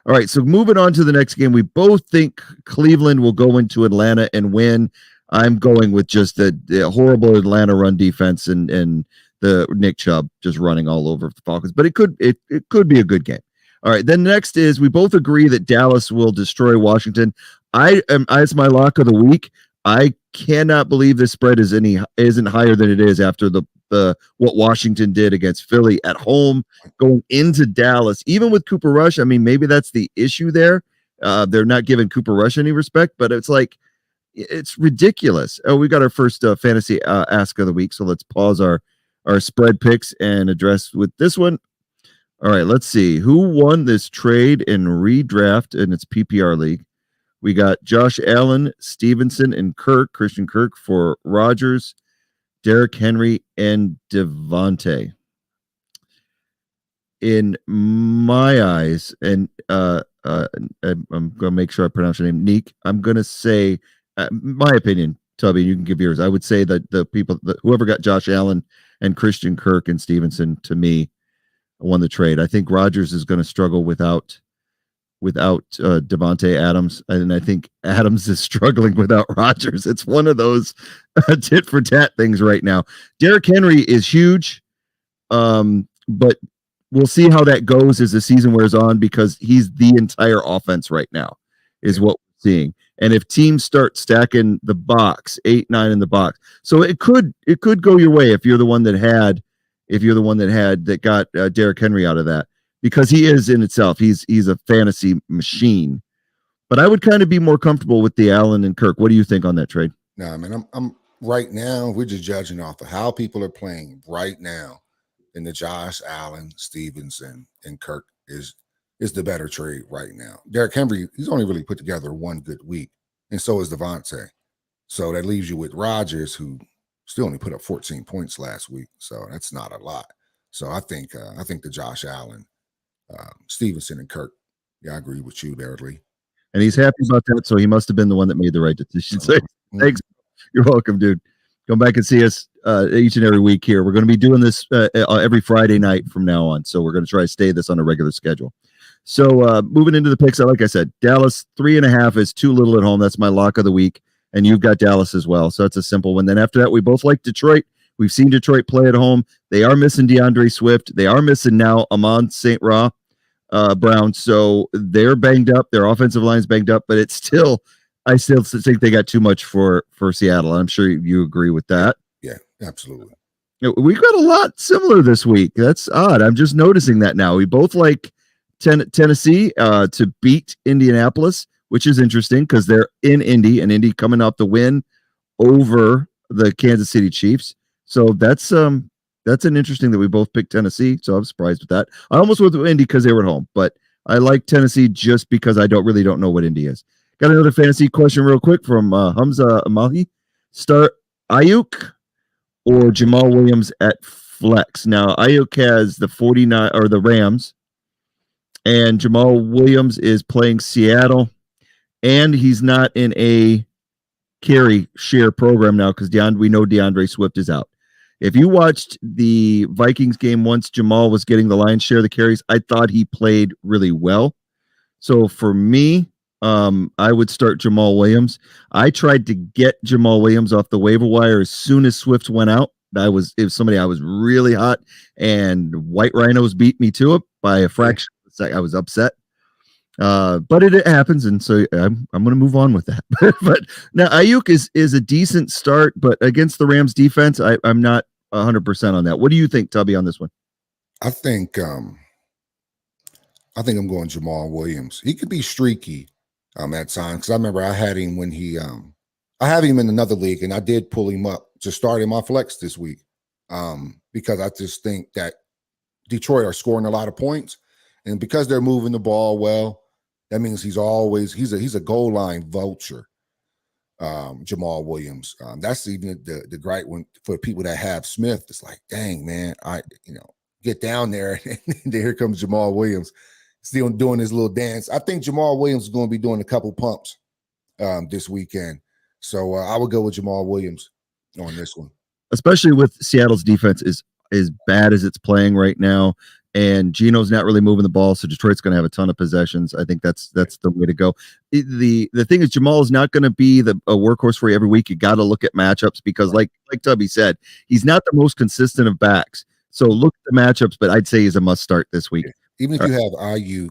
All right, so moving on to the next game, we both think Cleveland will go into Atlanta and win. I'm going with just the horrible Atlanta run defense and the Nick Chubb just running all over the Falcons, but it could be a good game. All right, then next is we both agree that Dallas will destroy Washington. It's my lock of the week. I cannot believe this spread isn't higher than it is after the what Washington did against Philly at home, going into Dallas, even with Cooper Rush. I mean, maybe that's the issue there. They're not giving Cooper Rush any respect, but it's like, it's ridiculous. Oh, we got our first fantasy ask of the week, so let's pause our spread picks and address with this one. All right, let's see who won this trade and redraft in its PPR league. We got Josh Allen, Stevenson, and Christian Kirk for Rodgers, Derrick Henry, and Devontae. In my eyes, and I'm going to make sure I pronounce your name, Neek. I'm going to say, my opinion, Tubby, you can give yours. I would say that the people, whoever got Josh Allen and Christian Kirk and Stevenson, to me, won the trade. I think Rodgers is going to struggle without Devontae Adams, and I think Adams is struggling without Rodgers. It's one of those tit for tat things right now. Derrick Henry is huge, but we'll see how that goes as the season wears on, because he's the entire offense right now, is what we're seeing. And if teams start stacking the box, 8, 9 in the box, so it could go your way if you're the one that got Derrick Henry out of that, because he is in itself, he's a fantasy machine. But I would kind of be more comfortable with the Allen and Kirk. What do you think on that trade? Nah, man, I'm right now. We're just judging off of how people are playing right now. And the Josh Allen, Stevenson, and Kirk is the better trade right now. Derrick Henry, he's only really put together one good week, and so is Devontae. So that leaves you with Rodgers, who still only put up 14 points last week. So that's not a lot. So I think the Josh Allen, Stevenson, and Kirk. Yeah, I agree with you there, Lee. And he's happy about that, so he must have been the one that made the right decision. So, thanks. You're welcome, dude. Come back and see us each and every week here. We're going to be doing this every Friday night from now on, so we're going to try to stay this on a regular schedule. So moving into the picks, like I said, Dallas 3.5 is too little at home. That's my lock of the week, and you've got Dallas as well, so it's a simple one. Then after that, we both like Detroit. We've seen Detroit play at home. They are missing DeAndre Swift. They are missing now Amon St. Brown, so they're banged up. Their offensive line's banged up, but I still think they got too much for Seattle. I'm sure you agree with that. Yeah, absolutely. We've got a lot similar this week. That's odd. I'm just noticing that now. We both like Tennessee to beat Indianapolis, which is interesting because they're in Indy, and Indy coming off the win over the Kansas City Chiefs. So that's an interesting that we both picked Tennessee. So I'm surprised with that. I almost went with Indy because they were at home, but I like Tennessee just because I don't know what Indy is. Got another fantasy question real quick from Hamza Amahi. Start Ayuk or Jamal Williams at flex. Now Ayuk has the 49 or the Rams. and Jamal Williams is playing Seattle, and he's not in a carry share program now because we know DeAndre Swift is out. If you watched the Vikings game once Jamal was getting the lion's share of the carries, I thought he played really well. So for me, I would start Jamal Williams. I tried to get Jamal Williams off the waiver wire as soon as Swift went out. It was somebody I was really hot, and White Rhinos beat me to it by a fraction of a second. I was upset. But it happens, and so I'm going to move on with that. But now Ayuk is a decent start, but against the Rams defense, I'm not 100% on that. What do you think, Tubby, on this one? I think I'm going Jamal Williams. He could be streaky at times because I remember I had him when I have him in another league, and I did pull him up to start in my flex this week because I just think that Detroit are scoring a lot of points, and because they're moving the ball well, that means he's a goal line vulture. Jamal Williams. That's even the great one for people that have Smith. It's like, dang, man, get down there, and here comes Jamal Williams, still doing his little dance. I think Jamal Williams is going to be doing a couple pumps this weekend, so I would go with Jamal Williams on this one, especially with Seattle's defense is as bad as it's playing right now. And Geno's not really moving the ball, so Detroit's going to have a ton of possessions. I think that's the way to go. The thing is, Jamal is not going to be a workhorse for you every week. You got to look at matchups because, like Tubby said, he's not the most consistent of backs. So look at the matchups, but I'd say he's a must start this week. Even if you have Ayuk,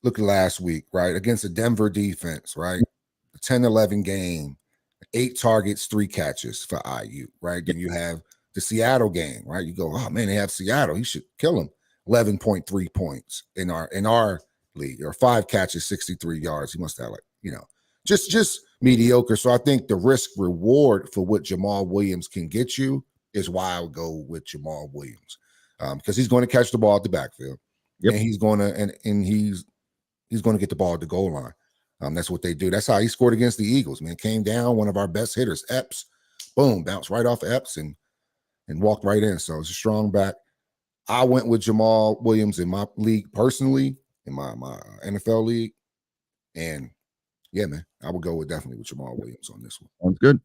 look at last week, right, against the Denver defense, right, the 10-11 game, 8 targets, 3 catches for Ayuk, right. Then you have the Seattle game, right. You go, oh man, they have Seattle. He should kill him. 11.3 points in our league, or 5 catches, 63 yards. He must have just mediocre. So I think the risk reward for what Jamal Williams can get you is why I would go with Jamal Williams because he's going to catch the ball at the backfield, and he's going to and he's going to get the ball at the goal line. That's what they do. That's how he scored against the Eagles. Man, came down, one of our best hitters, Epps, boom, bounced right off of Epps and walked right in. So it's a strong back. I went with Jamal Williams in my league personally, in my NFL league. And yeah, man, I would go definitely with Jamal Williams on this one. Sounds good.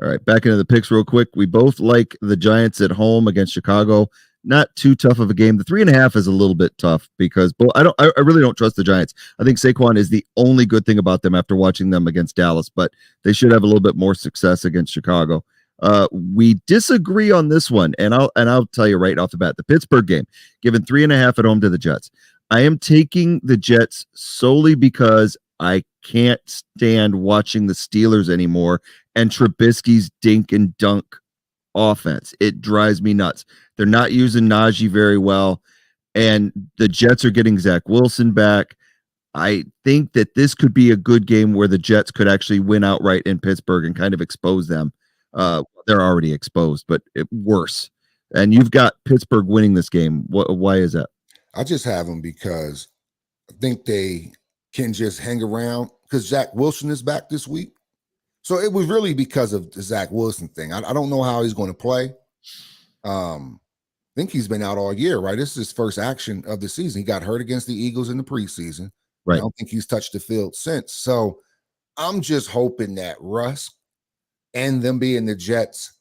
All right, back into the picks real quick. We both like the Giants at home against Chicago. Not too tough of a game. The 3.5 is a little bit tough because I really don't trust the Giants. I think Saquon is the only good thing about them after watching them against Dallas, but they should have a little bit more success against Chicago. We disagree on this one, and I'll tell you right off the bat, the Pittsburgh game, given 3.5 at home to the Jets. I am taking the Jets solely because I can't stand watching the Steelers anymore and Trubisky's dink and dunk offense. It drives me nuts. They're not using Najee very well, and the Jets are getting Zach Wilson back. I think that this could be a good game where the Jets could actually win outright in Pittsburgh and kind of expose them. They're already exposed, but worse. And you've got Pittsburgh winning this game. Why is that? I just have them because I think they can just hang around because Zach Wilson is back this week. So it was really because of the Zach Wilson thing. I don't know how he's going to play. I think he's been out all year, right? This is his first action of the season. He got hurt against the Eagles in the preseason. Right. I don't think he's touched the field since. So I'm just hoping that Russ and them being the Jets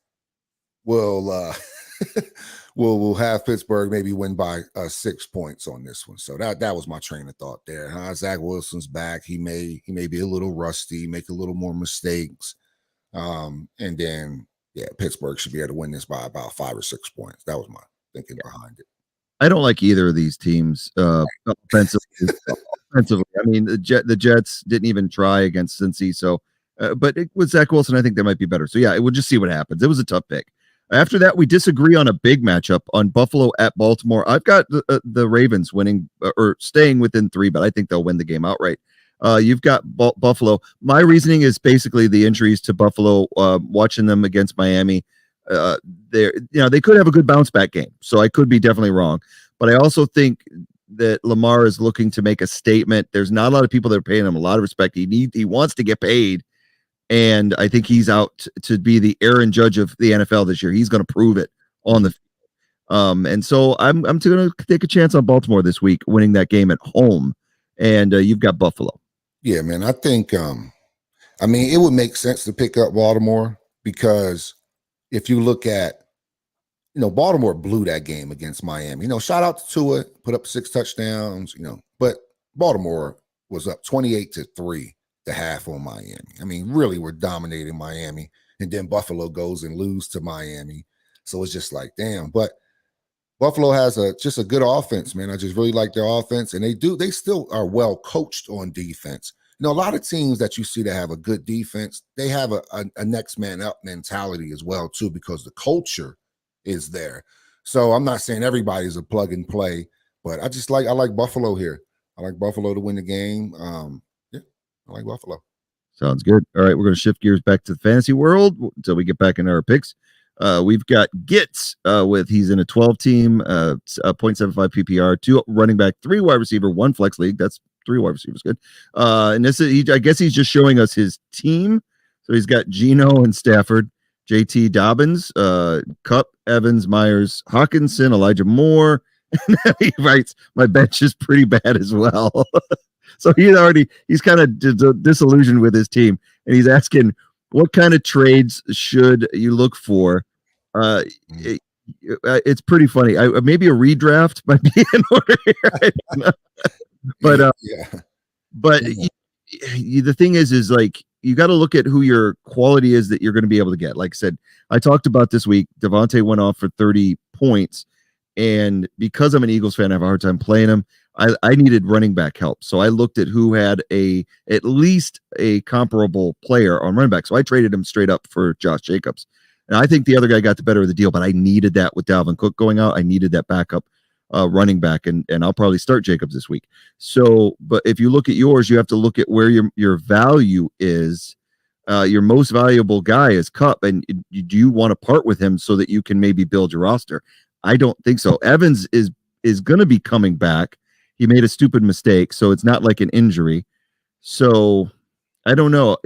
will will have Pittsburgh maybe win by 6 points on this one. So that was my train of thought there. Zach Wilson's back. He may be a little rusty, make a little more mistakes. And then Pittsburgh should be able to win this by about 5 or 6 points. That was my thinking behind it. I don't like either of these teams offensively. I mean, the Jets didn't even try against Cincy, so but with Zach Wilson, I think they might be better. So yeah, we'll just see what happens. It was a tough pick. After that, we disagree on a big matchup on Buffalo at Baltimore. I've got the Ravens winning or staying within 3, but I think they'll win the game outright. You've got Buffalo. My reasoning is basically the injuries to Buffalo. Watching them against Miami, they could have a good bounce back game. So I could be definitely wrong, but I also think that Lamar is looking to make a statement. There's not a lot of people that are paying him a lot of respect. He wants to get paid. And I think he's out to be the Aaron Judge of the NFL this year. He's going to prove it on the field. And so I'm going to take a chance on Baltimore this week, winning that game at home. And you've got Buffalo. Yeah, man. I think I mean, it would make sense to pick up Baltimore because if you look at, Baltimore blew that game against Miami. Shout out to Tua, put up 6 touchdowns, but Baltimore was up 28-3 the half on Miami. I mean, really, we're dominating Miami. And then Buffalo goes and lose to Miami. So it's just like, damn. But Buffalo has just a good offense, man. I just really like their offense. And they still are well coached on defense. A lot of teams that you see that have a good defense, they have a next man up mentality as well, too, because the culture is there. So I'm not saying everybody's a plug and play, but I like Buffalo here. I like Buffalo to win the game. Yeah, I like Buffalo. Sounds good. All right, we're going to shift gears back to the fantasy world until we get back into our picks. We've got Gitz he's in a 12-team, 0.75 PPR, 2 running back, 3 wide receiver, 1 flex league. That's 3 wide receivers, good. And this is, I guess he's just showing us his team. So he's got Geno and Stafford, JT Dobbins, Kupp, Evans, Myers, Hawkinson, Elijah Moore. And then he writes, my bench is pretty bad as well. So he's kind of disillusioned with his team, and he's asking, what kind of trades should you look for? It's pretty funny. Maybe a redraft might be in order here. But the thing is like, you got to look at who your quality is that you're going to be able to get. Like I said, I talked about this week, Devontae went off for 30 points. And because I'm an Eagles fan, I have a hard time playing him. I needed running back help. So I looked at who had at least a comparable player on running back. So I traded him straight up for Josh Jacobs. And I think the other guy got the better of the deal, but I needed that with Dalvin Cook going out. I needed that backup running back, and I'll probably start Jacobs this week. So, but if you look at yours, you have to look at where your value is. Your most valuable guy is Kupp, and do you want to part with him so that you can maybe build your roster? I don't think so. Evans is going to be coming back. He made a stupid mistake, so it's not like an injury. So I don't know.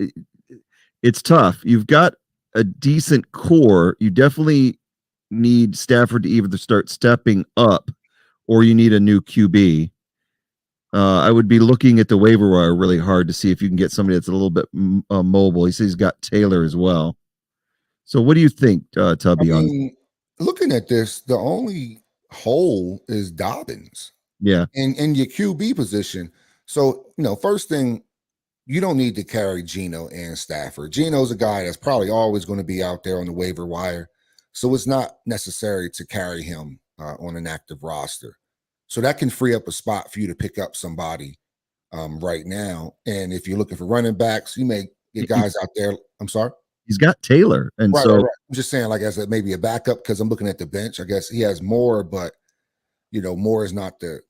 It's tough. You've got a decent core. You definitely need Stafford to either start stepping up or you need a new QB. I would be looking at the waiver wire really hard to see if you can get somebody that's a little bit mobile. He says he's got Taylor as well. So what do you think, Tubby? Looking at this, the only hole is Dobbins. Yeah. In your QB position. So, first thing, you don't need to carry Geno and Stafford. Geno's a guy that's probably always going to be out there on the waiver wire. So it's not necessary to carry him on an active roster. So that can free up a spot for you to pick up somebody right now. And if you're looking for running backs, you may get guys out there. I'm sorry? He's got Taylor. And right. I'm just saying, like I said, maybe a backup because I'm looking at the bench. I guess he has Moore, but Moore is not the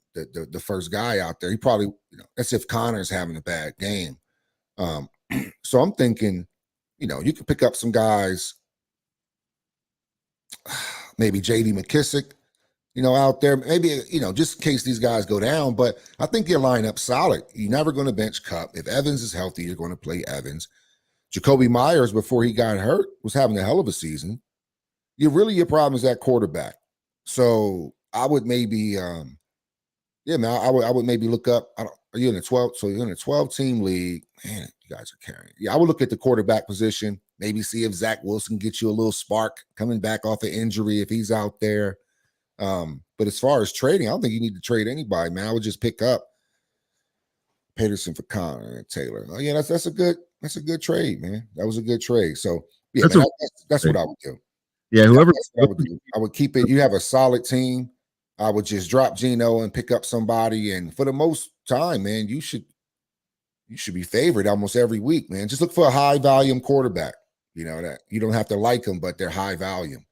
first guy out there. He probably, that's if Connor's having a bad game. So I'm thinking, you can pick up some guys, maybe JD McKissick, out there, maybe, just in case these guys go down. But I think your lineup's solid. You're never going to bench Kupp. If Evans is healthy, you're going to play Evans. Jacoby Myers, before he got hurt, was having a hell of a season. Your problem is that quarterback. So I would maybe, I would maybe look up. Are you in a 12? So you're in a 12-team league. Man, you guys are carrying. Yeah, I would look at the quarterback position. Maybe see if Zach Wilson gets you a little spark coming back off an injury if he's out there. But as far as trading, I don't think you need to trade anybody, man. I would just pick up Peterson for Connor and Taylor. Oh, yeah, that's a good trade, man. That was a good trade. So yeah, that's what I would do. Yeah, whoever I would do. I would keep it. You have a solid team. I would just drop Geno and pick up somebody. And for the most time, man, you should be favored almost every week, man. Just look for a high volume quarterback. That you don't have to like them, but they're high volume.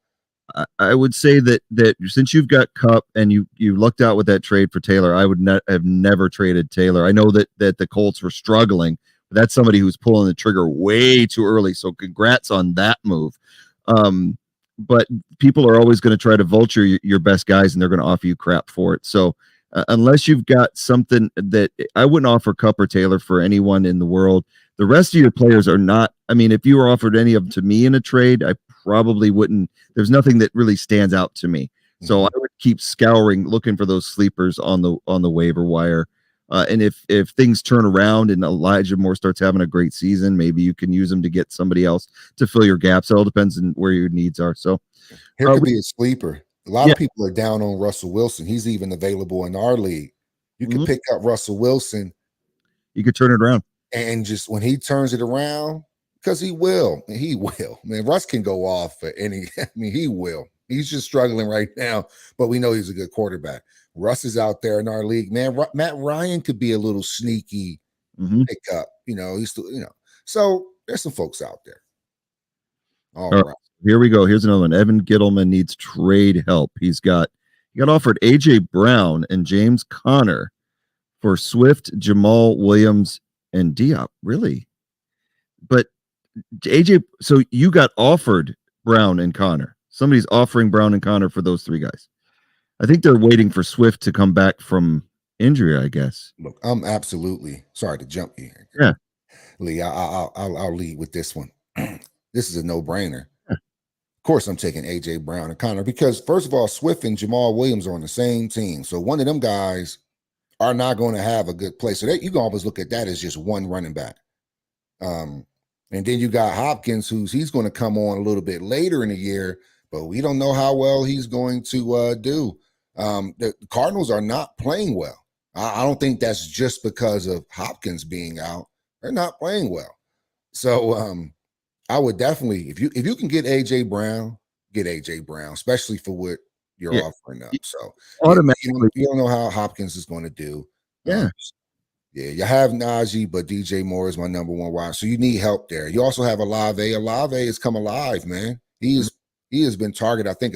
I would say that since you've got Kupp and you lucked out with that trade for Taylor, I would have never traded Taylor. I know that the Colts were struggling, but that's somebody who's pulling the trigger way too early. So congrats on that move. But people are always going to try to vulture your best guys, and they're going to offer you crap for it. So unless you've got something that I wouldn't offer Kupp or Taylor for anyone in the world. The rest of your players are not. I mean, if you were offered any of them to me in a trade, I probably wouldn't. There's nothing that really stands out to me. So I would keep scouring, looking for those sleepers on the waiver wire. And if things turn around and Elijah Moore starts having a great season, maybe you can use him to get somebody else to fill your gaps. It all depends on where your needs are. So here could be a sleeper. A lot yeah. of people are down on Russell Wilson. He's even available in our league. You can pick up Russell Wilson. You could turn it around. And just when he turns it around, because he will. Man, Russ can go off at any. I mean, he will. He's just struggling right now, but we know he's a good quarterback. Russ is out there in our league, man. Matt Ryan could be a little sneaky pickup. He's still, So there's some folks out there. All right. Here we go. Here's another one. Evan Gittleman needs trade help. He got offered AJ Brown and James Conner for Swift, Jamal Williams, and Diop. Really? But AJ, so you got offered Brown and Conner. Somebody's offering Brown and Conner for those three guys. I think they're waiting for Swift to come back from injury, I guess. Look, I'm absolutely sorry to jump you. Yeah. Lee, I'll lead with this one. This is a no-brainer. Yeah. Of course, I'm taking AJ Brown and Conner because, first of all, Swift and Jamal Williams are on the same team. So one of them guys are not going to have a good play. So you can always look at that as just one running back. And then you got Hopkins, he's going to come on a little bit later in the year, but we don't know how well he's going to do. The Cardinals are not playing well. I don't think that's just because of Hopkins being out. They're not playing well. So I would definitely, if you can get AJ Brown, especially for what you're offering up. So automatically, you don't know how Hopkins is going to do. Yeah. You have Najee, but DJ Moore is my number one wide. So you need help there. You also have Olave. Olave has come alive, man. He has been targeted, I think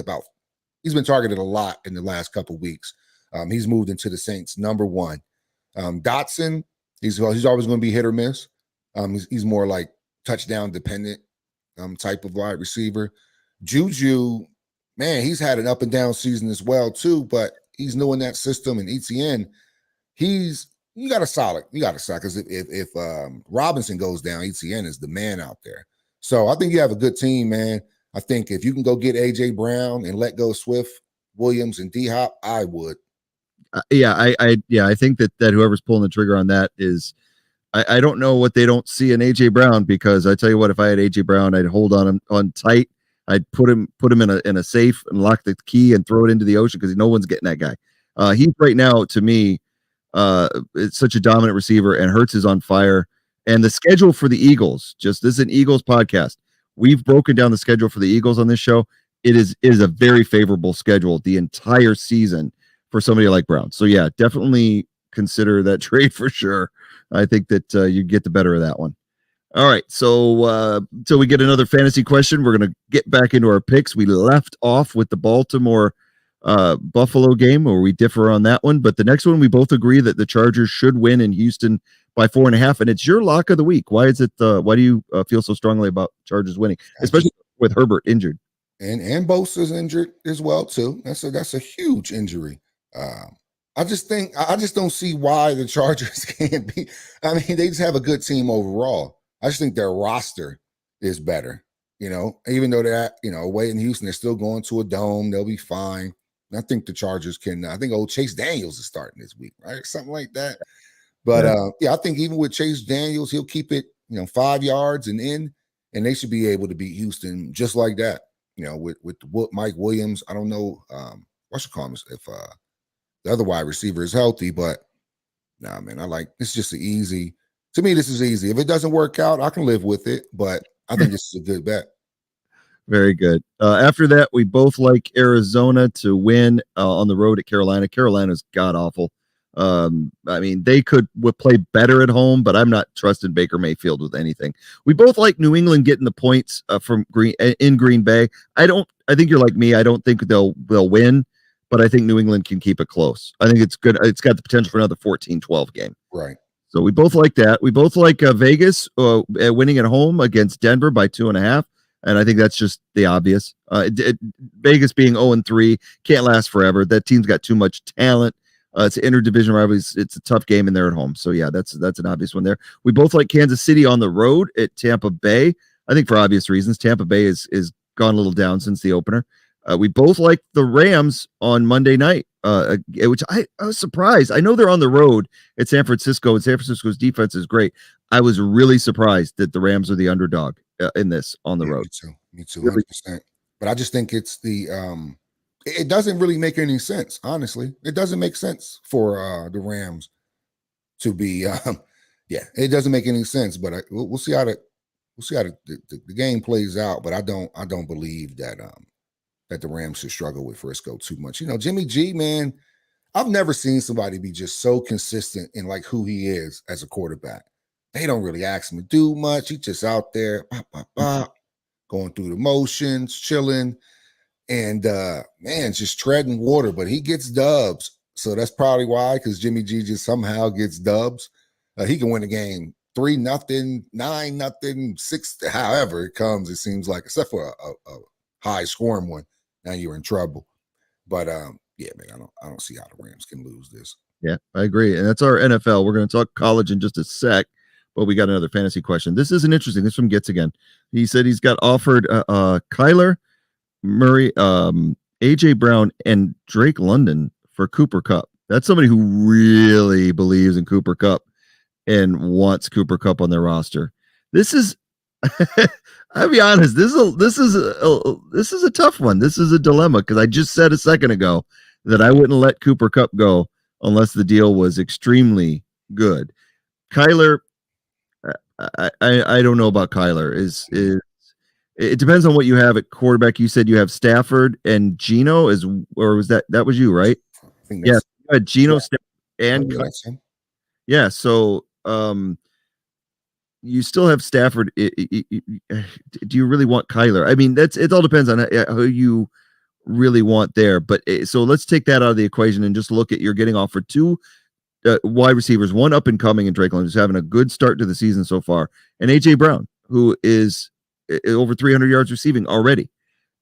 he's been targeted a lot in the last couple of weeks. He's moved into the Saints number one. Dotson, he's always going to be hit or miss. He's more like touchdown dependent type of wide receiver. Juju, man, he's had an up and down season as well too, but he's new in that system. And ETN, you got a solid because if Robinson goes down, ETN is the man out there. So I think you have a good team, man. I think if you can go get AJ Brown and let go Swift, Williams, and D-Hop, I would. I think that whoever's pulling the trigger on that is, I don't know what they don't see in AJ Brown, because I tell you what, if I had AJ Brown, I'd hold on him on tight. I'd put him in a safe and lock the key and throw it into the ocean, because no one's getting that guy. He's right now, to me, it's such a dominant receiver, and Hurts is on fire. And the schedule for the Eagles, this is an Eagles podcast. We've broken down the schedule for the Eagles on this show. It is a very favorable schedule the entire season for somebody like Brown. So yeah, definitely consider that trade for sure. I think that you get the better of that one. All right, so till we get another fantasy question, we're going to get back into our picks. We left off with the Baltimore Buffalo game, where we differ on that one, but the next one we both agree that the Chargers should win in Houston by 4.5, and it's your lock of the week. Why is it? Why do you feel so strongly about Chargers winning, especially with Herbert injured? And Bosa's injured as well too. That's a huge injury. I just don't see why the Chargers can't be. I mean, they just have a good team overall. I just think their roster is better. Even though they're away in Houston, they're still going to a dome. They'll be fine. And I think the Chargers can. I think old Chase Daniels is starting this week, right? Something like that. But I think even with Chase Daniels, he'll keep it 5 yards and in, and they should be able to beat Houston just like that. With Mike Williams, I don't know what you call him if the other wide receiver is healthy, but nah, man, it's just easy. To me, this is easy. If it doesn't work out, I can live with it, but I think this is a good bet. Very good. After that, we both like Arizona to win on the road at Carolina. Carolina's god-awful. I mean, they would play better at home, but I'm not trusting Baker Mayfield with anything. We both like New England getting the points from Green Bay. I think you're like me. I don't think they'll win, but I think New England can keep it close. I think it's good. It's got the potential for another 14-12 game. Right. So we both like that. We both like Vegas winning at home against Denver by 2.5. And I think that's just the obvious. Vegas being 0-3 can't last forever. That team's got too much talent. It's an interdivision rivalry. It's a tough game, and they're at home. So yeah, that's an obvious one there. We both like Kansas City on the road at Tampa Bay. I think for obvious reasons. Tampa Bay is gone a little down since the opener. We both liked the Rams on Monday night, which I was surprised. I know they're on the road at San Francisco, and San Francisco's defense is great. I was really surprised that the Rams are the underdog in this on the road. Me too. Me too. Really? 100%. But I just think it's the it doesn't really make any sense. Honestly, it doesn't make sense for the Rams to be. Yeah, it doesn't make any sense. But we'll see how the game plays out. But I don't believe that that the Rams should struggle with Frisco too much. Jimmy G, man, I've never seen somebody be just so consistent in like who he is as a quarterback. They don't really ask him to do much. He's just out there, going through the motions, chilling, and man, just treading water. But he gets dubs. So that's probably why, because Jimmy G just somehow gets dubs. He can win a game 3-0, 9-0, 6, however it comes, it seems like, except for a high scoring one. Now you're in trouble. But yeah, man, I don't see how the Rams can lose this. Yeah, I agree. And that's our NFL. We're going to talk college in just a sec, but we got another fantasy question. This isn't interesting. This from Gets again. He said he's got offered Kyler Murray, AJ Brown, and Drake London for Cooper Kupp. That's somebody who really believes in Cooper Kupp and wants Cooper Kupp on their roster. This is I'll be honest. This is a tough one. This is a dilemma because I just said a second ago that I wouldn't let Cooper Kupp go unless the deal was extremely good. Kyler, I don't know about Kyler. It depends on what you have at quarterback. You said you have Stafford and Geno, or was that was you, right? Yeah, you had Geno, and yeah. So you still have Stafford. Do you really want Kyler? I mean, it all depends on who you really want there. But so let's take that out of the equation and just look at you're getting offered two wide receivers, one up and coming, and Drake London, who's having a good start to the season so far, and AJ Brown, who is over 300 yards receiving already.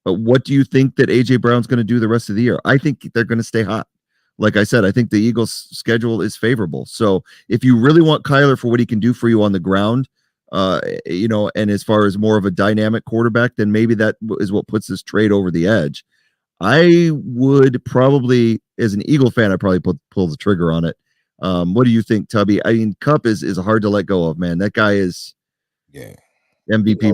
But what do you think that AJ Brown's going to do the rest of the year? I think they're going to stay hot. Like I said, I think the Eagles' schedule is favorable. So if you really want Kyler for what he can do for you on the ground, and as far as more of a dynamic quarterback, then maybe that is what puts this trade over the edge. I would probably, as an Eagle fan, I'd probably pull the trigger on it. What do you think, Tubby? I mean, Kupp is hard to let go of, man. That guy is MVP.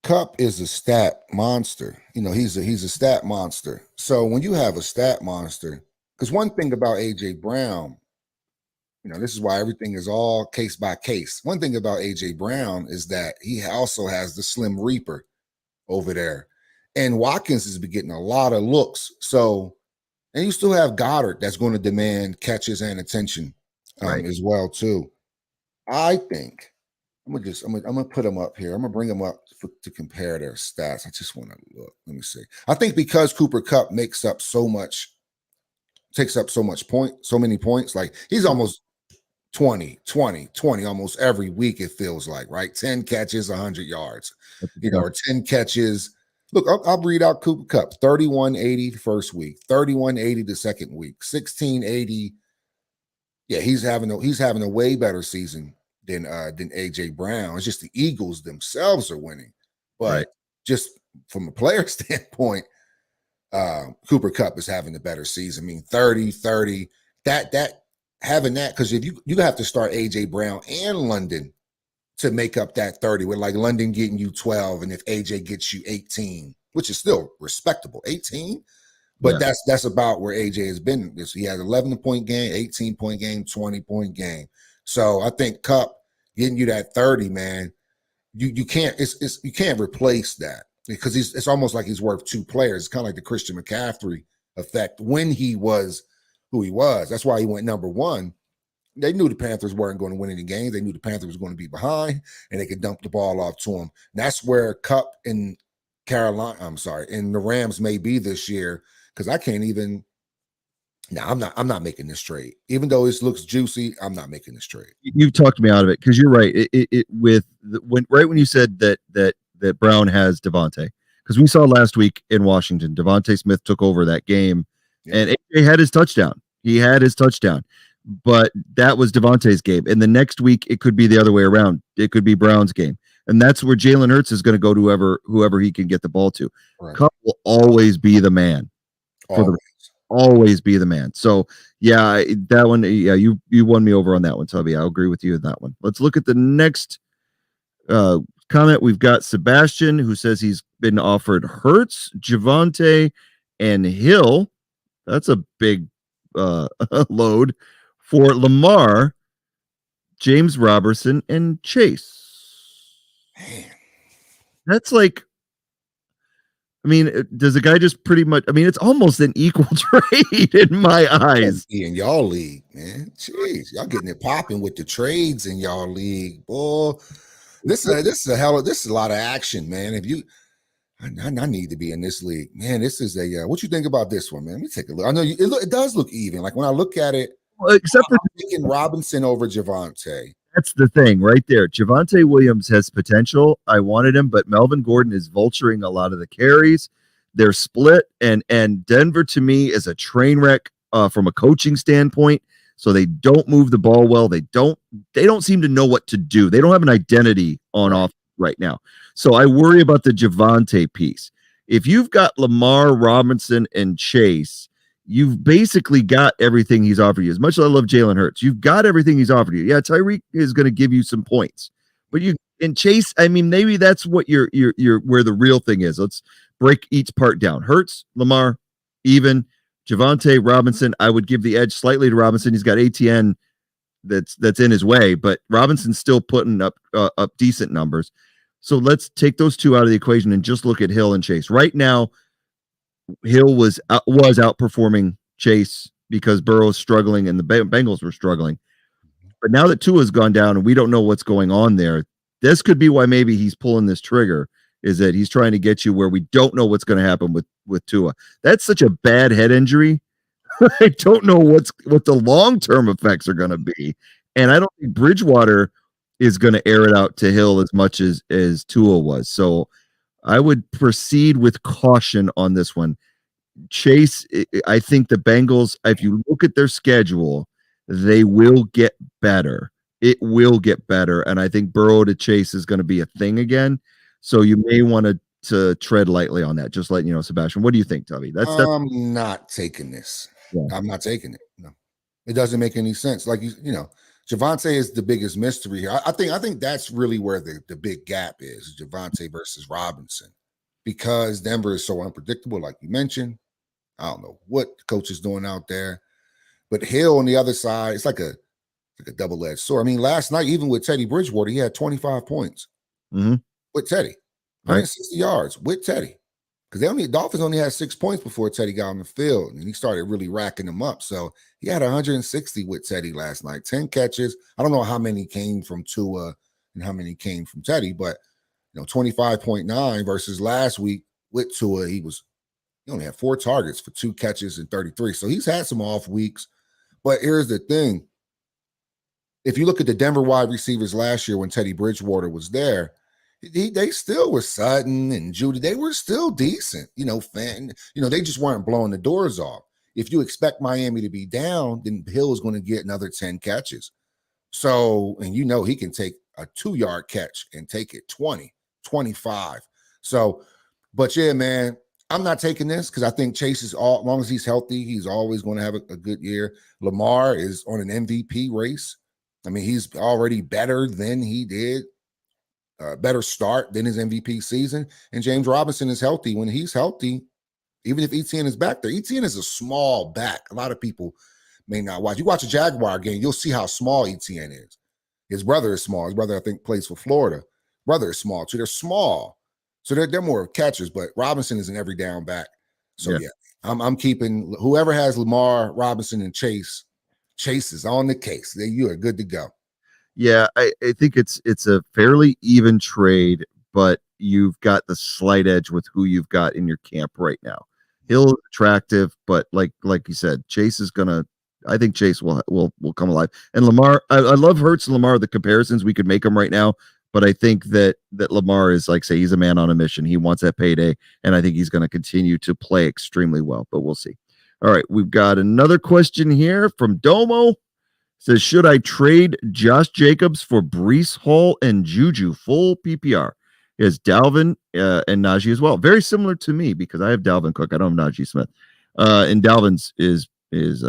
Kupp is a stat monster. He's a stat monster. So when you have a stat monster, because one thing about AJ Brown, this is why everything is all case by case. One thing about AJ Brown is that he also has the Slim Reaper over there. And Watkins has been getting a lot of looks. So, and you still have Goddard that's going to demand catches and attention as well, too. I think I'm gonna put them up here. I'm gonna bring them up to compare their stats. I just want to look. Let me see. I think because Cooper Kupp takes up so many points, like he's almost 20 almost every week, it feels like, right? 10 catches, 100 yards, or 10 catches. Look, I'll read out Cooper Kupp: 3180 the first week, 3180 the second week, 1680. Yeah, he's having a way better season than AJ Brown. It's just the Eagles themselves are winning, but just from a player standpoint, Cooper Kupp is having a better season. I mean, 30, that having that, because if you have to start AJ Brown and London to make up that 30, with like London getting you 12, and if AJ gets you 18, which is still respectable, 18. But that's about where AJ has been. He had 11-point game, 18-point game, 20-point game. So I think Kupp getting you that 30, man, you can't you can't replace that, because it's almost like he's worth two players. It's kind of like the Christian McCaffrey effect when he was who he was. That's why he went number one. They knew the Panthers weren't going to win any games. They knew the Panthers was going to be behind, and they could dump the ball off to him. That's where Kupp in the Rams may be this year, because I can't even. No, I'm not making this trade. Even though it looks juicy, I'm not making this trade. You've talked me out of it, because you're right. When you said that Brown has Devontae, because we saw last week in Washington, Devontae Smith took over that game, and AJ had his touchdown. He had his touchdown, but that was Devontae's game. And the next week, it could be the other way around. It could be Brown's game. and that's where Jalen Hurts is going to go to whoever he can get the ball to. Right. Cup will always be the man for the always be the man. So yeah, that one, yeah, you won me over on that one, Tubby. I'll agree with you on that one. Let's look at the next comment. We've got Sebastian who says he's been offered Hurts, Javante, and Hill. That's a big load for Lamar, James Robertson, and Chase. Man. That's like, I mean, does the guy just pretty much, I mean, it's almost an equal trade in my eyes. In y'all league, man. Jeez, y'all getting it popping with the trades in y'all league, boy. This is a lot of action, man. If you I need to be in this league, man. This is a what you think about this one, man? Let me take a look. I know it does look even. Like when I look at it, except for picking Robinson over Javante. That's the thing right there. Javante Williams has potential. I wanted him, but Melvin Gordon is vulturing a lot of the carries. They're split, and Denver to me is a train wreck from a coaching standpoint. So they don't move the ball well. They don't seem to know what to do. They don't have an identity on off right now. So I worry about the Javante piece. If you've got Lamar, Robinson, and Chase, you've basically got everything he's offered you. As much as I love Jalen Hurts, you've got everything he's offered you. Yeah, Tyreek is going to give you some points, but you and Chase, I mean, maybe that's what you're where the real thing is. Let's break each part down. Hurts, Lamar, even Javante, Robinson. I would give the edge slightly to Robinson. He's got ATN that's in his way, but Robinson's still putting up decent numbers. So let's take those two out of the equation and just look at Hill and Chase. Right now, Hill was outperforming Chase because Burrow's struggling and the Bengals were struggling. But now that Tua's gone down and we don't know what's going on there, this could be why maybe he's pulling this trigger, is that he's trying to get you where we don't know what's going to happen with Tua. That's such a bad head injury. I don't know what the long-term effects are going to be. And I don't think Bridgewater is going to air it out to Hill as much as Tua was. So I would proceed with caution on this one. Chase, I think the Bengals, if you look at their schedule, they will get better. It will get better. And I think Burrow to Chase is going to be a thing again. So you may want to tread lightly on that. Just letting you know, Sebastian. What do you think, Tubby? I'm not taking this. Yeah. I'm not taking it. No, it doesn't make any sense. Like you know, Javante is the biggest mystery here. I think that's really where the big gap is, Javante versus Robinson, because Denver is so unpredictable, like you mentioned. I don't know what the coach is doing out there. But Hill on the other side, it's like a double-edged sword. I mean, last night, even with Teddy Bridgewater, he had 25 points with Teddy, 160 yards with Teddy. Because Dolphins only had 6 points before Teddy got on the field, and he started really racking them up. So he had 160 with Teddy last night, 10 catches. I don't know how many came from Tua and how many came from Teddy, but 25.9 versus last week with Tua, he only had 4 targets for 2 catches and 33. So he's had some off weeks. But here's the thing. If you look at the Denver wide receivers last year when Teddy Bridgewater was there, they still were Sutton and Judy. They were still decent, they just weren't blowing the doors off. If you expect Miami to be down, then Hill is going to get another 10 catches. So, and he can take a 2-yard catch and take it 20, 25. So, but yeah, man, I'm not taking this because I think Chase is as long as he's healthy, he's always going to have a good year. Lamar is on an MVP race. I mean, he's already better than he did. Better start than his MVP season. And James Robinson is healthy. When he's healthy, even if ETN is back there, ETN is a small back. A lot of people may not watch. You watch a Jaguar game, you'll see how small ETN is. His brother is small. His brother, I think, plays for Florida. Brother is small too. They're small. So they're more catchers, but Robinson is an every down back. So yeah, I'm keeping whoever has Lamar, Robinson, and Chase. Chase is on the case. You are good to go. Yeah, I think it's a fairly even trade, but you've got the slight edge with who you've got in your camp right now. Hill is attractive, but like you said, Chase is gonna. I think Chase will come alive. And Lamar, I love Hurts and Lamar. The comparisons we could make them right now, but I think that Lamar is say he's a man on a mission. He wants that payday, and I think he's going to continue to play extremely well. But we'll see. All right, we've got another question here from Domo. Says, should I trade Josh Jacobs for Brees Hall and Juju full PPR? Is Dalvin and Najee as well? Very similar to me because I have Dalvin Cook. I don't have Najee Smith. And Dalvin's is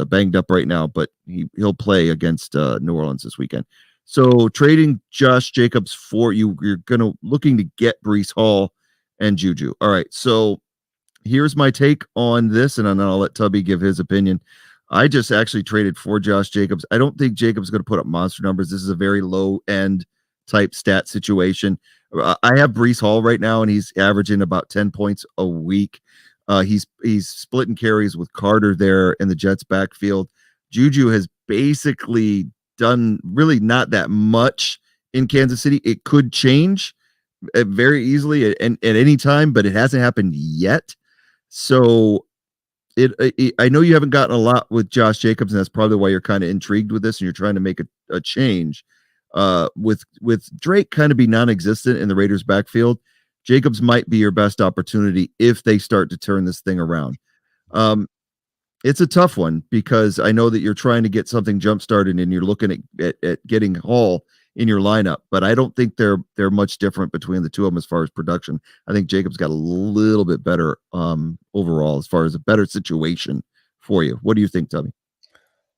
banged up right now, but he'll play against New Orleans this weekend. So trading Josh Jacobs for you're gonna looking to get Brees Hall and Juju. All right. So here's my take on this, and then I'll let Tubby give his opinion. I just actually traded for Josh Jacobs. I don't think Jacobs is going to put up monster numbers. This is a very low end type stat situation. I have Brees Hall right now, and he's averaging about 10 points a week. He's splitting carries with Carter there in the Jets backfield. Juju has basically done really not that much in Kansas City. It could change very easily at any time, but it hasn't happened yet. So I know you haven't gotten a lot with Josh Jacobs, and that's probably why you're kind of intrigued with this, and you're trying to make a change. With Drake kind of be non-existent in the Raiders' backfield, Jacobs might be your best opportunity if they start to turn this thing around. It's a tough one because I know that you're trying to get something jump started and you're looking at getting Hall in your lineup, but I don't think they're much different between the two of them as far as production. I think Jacobs got a little bit better overall as far as a better situation for you. What do you think, Tubby?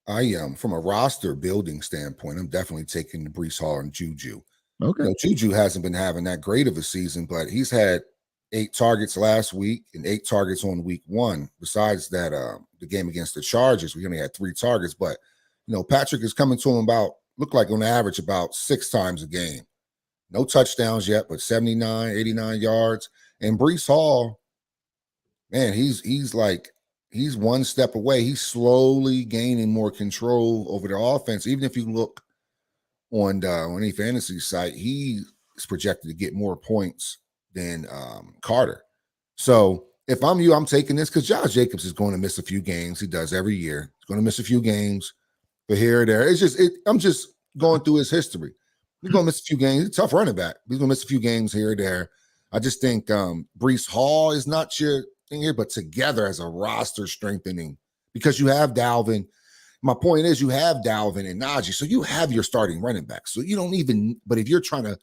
I from a roster building standpoint, I'm definitely taking the Brees Hall and Juju. Okay. Juju hasn't been having that great of a season, but he's had 8 targets last week and 8 targets on week 1. Besides that, the game against the Chargers, we only had 3 targets, but Patrick is coming to him look like on average about 6 times a game. No touchdowns yet, but 79, 89 yards. And Brees Hall, man, he's one step away. He's slowly gaining more control over the offense. Even if you look on any fantasy site, he is projected to get more points than Carter. So if I'm you, I'm taking this because Josh Jacobs is going to miss a few games. He does every year. He's going to miss a few games, but here or there. I'm just going through his history. He's going to miss a few games. He's a tough running back. He's going to miss a few games here or there. I just think Brees Hall is not your thing here, but together as a roster strengthening because you have Dalvin. My point is you have Dalvin and Najee, so you have your starting running back. So you don't even, but if you're trying to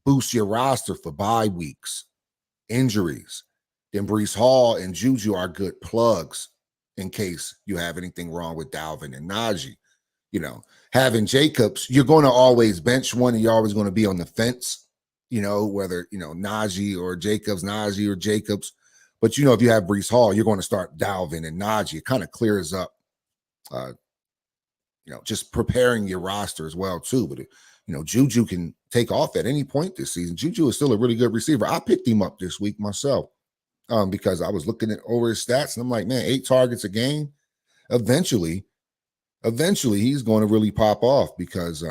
boost your roster for bye weeks, injuries, then Brees Hall and Juju are good plugs in case you have anything wrong with Dalvin and Najee. Having Jacobs, you're going to always bench one and you're always going to be on the fence, whether, Najee or Jacobs, Najee or Jacobs. But, if you have Brees Hall, you're going to start Dalvin and Najee. It kind of clears up, just preparing your roster as well, too. But, Juju can take off at any point this season. Juju is still a really good receiver. I picked him up this week myself because I was looking over his stats and I'm like, man, 8 targets a game. Eventually he's going to really pop off because,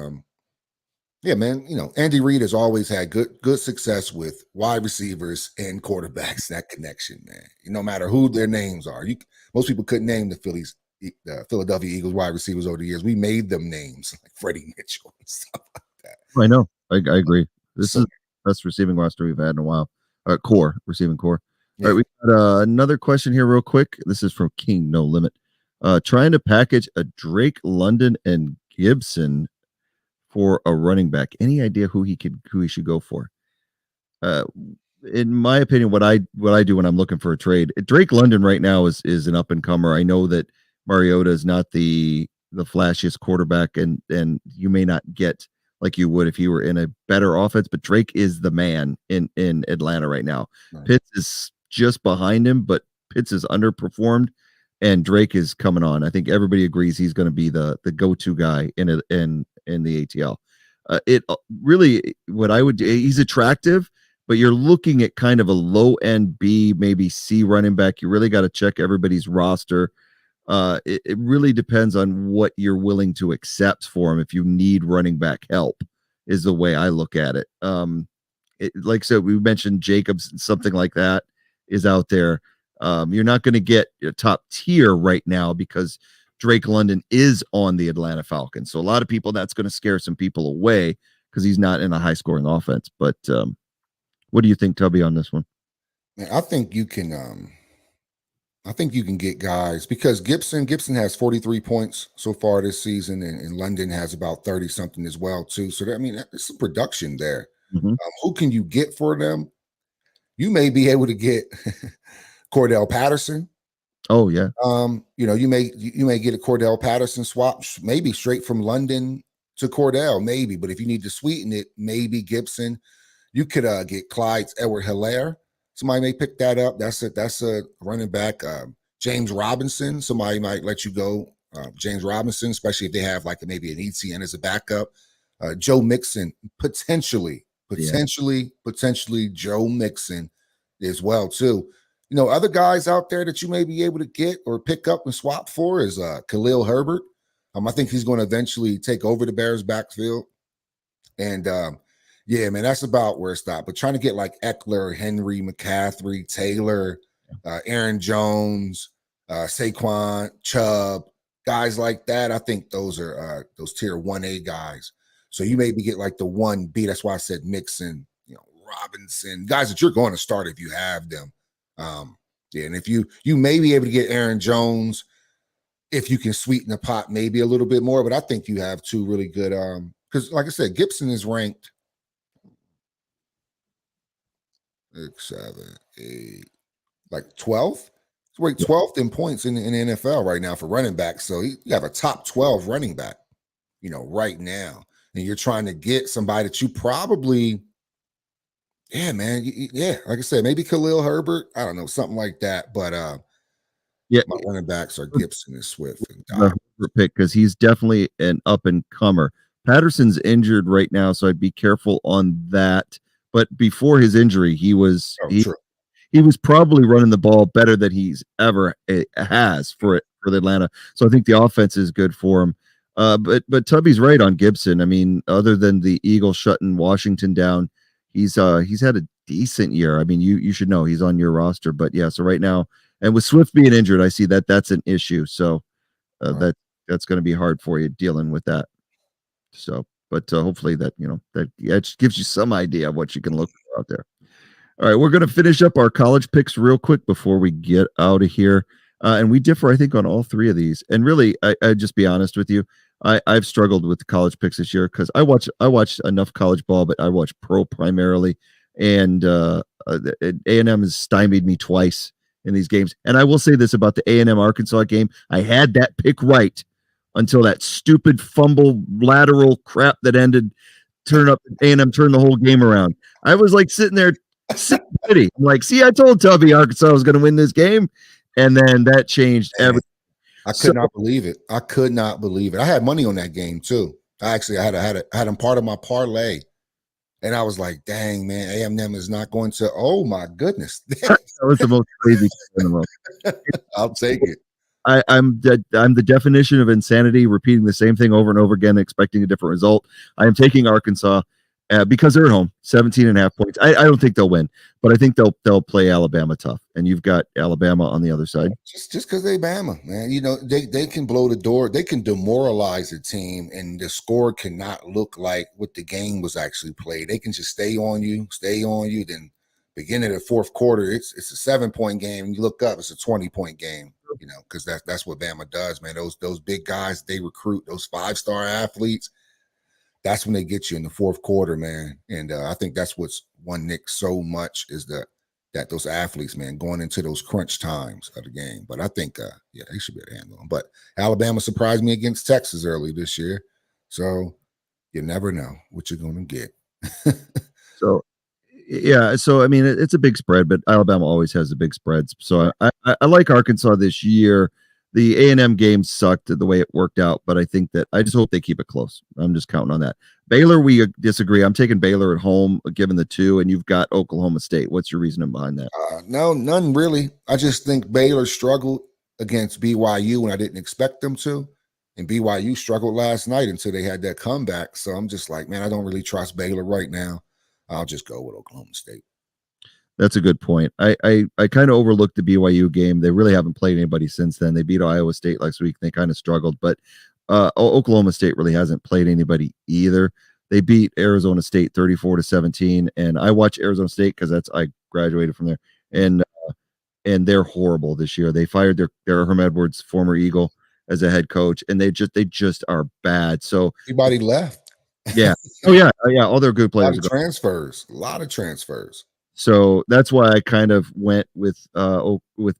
Andy Reid has always had good success with wide receivers and quarterbacks. That connection, man. No matter who their names are, most people couldn't name the Philadelphia Eagles wide receivers over the years. We made them names like Freddie Mitchell and stuff like that. I know. I agree. This is the best receiving roster we've had in a while. Receiving core. Yeah. All right, we got another question here real quick. This is from King No Limit. Trying to package a Drake London and Gibson for a running back. Any idea who he should go for? In my opinion, what I do when I'm looking for a trade, Drake London right now is an up and comer. I know that Mariota is not the flashiest quarterback, and you may not get like you would if you were in a better offense, but Drake is the man in Atlanta right now. Right. Pitts is just behind him, but Pitts is underperformed, and Drake is coming on. I think everybody agrees he's going to be the go-to guy in the ATL. It really, he's attractive, but you're looking at kind of a low end B, maybe C running back. You really got to check everybody's roster. It really depends on what you're willing to accept for him. If you need running back help, is the way I look at it. Like I said, we mentioned Jacobs, something like that is out there. You're not going to get a top tier right now because Drake London is on the Atlanta Falcons. So a lot of people, that's going to scare some people away because he's not in a high scoring offense. But what do you think, Tubby, on this one? Man, I think you can I think you can get guys because Gibson has 43 points so far this season, and London has about 30 something as well too. So that, I mean, there's some production there. Mhm. Who can you get for them? You may be able to get Cordell Patterson. Oh yeah. You may get a Cordell Patterson swap, maybe straight from London to Cordell, maybe. But if you need to sweeten it, maybe Gibson. You could get Clyde's Edward Hilaire. Somebody may pick that up. That's a running back. James Robinson. Somebody might let you go. James Robinson, especially if they have like maybe an ETN as a backup. Joe Mixon, potentially Yeah. Joe Mixon as well too. Other guys out there that you may be able to get or pick up and swap for is Khalil Herbert. I think he's going to eventually take over the Bears backfield. And yeah, man, that's about where it stopped. But trying to get like Eckler, Henry, McCaffrey, Taylor, Aaron Jones, Saquon, Chubb, guys like that. I think those are those tier 1A guys. So you maybe get like the 1B. That's why I said Mixon, Robinson, guys that you're going to start if you have them. Yeah, and if you may be able to get Aaron Jones if you can sweeten the pot maybe a little bit more, but I think you have two really good because like I said, Gibson is ranked 6, 7, 8, like 12th. He's ranked 12th in points in the NFL right now for running back. So you have a top 12 running back, right now. And you're trying to get somebody that you probably, yeah, man. Yeah, like I said, maybe Khalil Herbert. I don't know, something like that. But Yeah. my running backs are Gibson and Swift and The Herbert pick because he's definitely an up and comer. Patterson's injured right now, so I'd be careful on that. But before his injury, he was true. he was probably running the ball better than he's ever has for the Atlanta. So I think the offense is good for him. But Tubby's right on Gibson. I mean, other than the Eagles shutting Washington down, he's had a decent year. I mean, you should know he's on your roster. But yeah, so right now, and with Swift being injured, I see that's an issue. So that's going to be hard for you dealing with that. So, but hopefully that that just gives you some idea of what you can look for out there. All right, we're going to finish up our college picks real quick before we get out of here. And we differ, I think, on all three of these. And really, I just be honest with you, I've struggled with the college picks this year because I watch enough college ball, but I watch pro primarily, and A&M has stymied me twice in these games. And I will say this about the A&M Arkansas game: I had that pick right until that stupid fumble lateral crap that ended. Turn up A&M turned the whole game around. I was like sitting there I'm like, see, I told Tubby Arkansas was going to win this game, and then that changed everything. I could not believe it. I could not believe it. I had money on that game too. I had them part of my parlay, and I was like, dang, man, A&M is not going to. Oh my goodness, that was the most crazy thing in the world. I'll take it. I'm the definition of insanity, repeating the same thing over and over again, expecting a different result. I am taking Arkansas because they're at home, 17.5 points. I don't think they'll win, but I think they'll play Alabama tough. And you've got Alabama on the other side. Just because they Bama, man. They can blow the door. They can demoralize a team, and the score cannot look like what the game was actually played. They can just stay on you. Then beginning of the fourth quarter, it's a 7-point game. You look up, it's a 20-point game. Because that's what Bama does, man. Those big guys, they recruit those 5-star athletes. That's when they get you in the fourth quarter, man. And I think that's what's won Nick so much is that those athletes, man, going into those crunch times of the game. But I think, they should be able to handle them. But Alabama surprised me against Texas early this year. So you never know what you're going to get. So, yeah. So, I mean, it's a big spread, but Alabama always has the big spreads. So I like Arkansas this year. The A&M game sucked the way it worked out, but I think that I just hope they keep it close. I'm just counting on that. Baylor, we disagree. I'm taking Baylor at home, given the 2, and you've got Oklahoma State. What's your reasoning behind that? No, none really. I just think Baylor struggled against BYU when I didn't expect them to, and BYU struggled last night until they had that comeback. So I'm just like, man, I don't really trust Baylor right now. I'll just go with Oklahoma State. That's a good point. I kind of overlooked the BYU game. They really haven't played anybody since then. They beat Iowa State last week. They kind of struggled, but Oklahoma State really hasn't played anybody either. They beat Arizona State 34-17, and I watch Arizona State because I graduated from there, and and they're horrible this year. They fired their Herm Edwards, former Eagle, as a head coach, and they just are bad. So everybody left. yeah, yeah, all their good A lot players of transfers. A lot of transfers. So that's why I kind of went with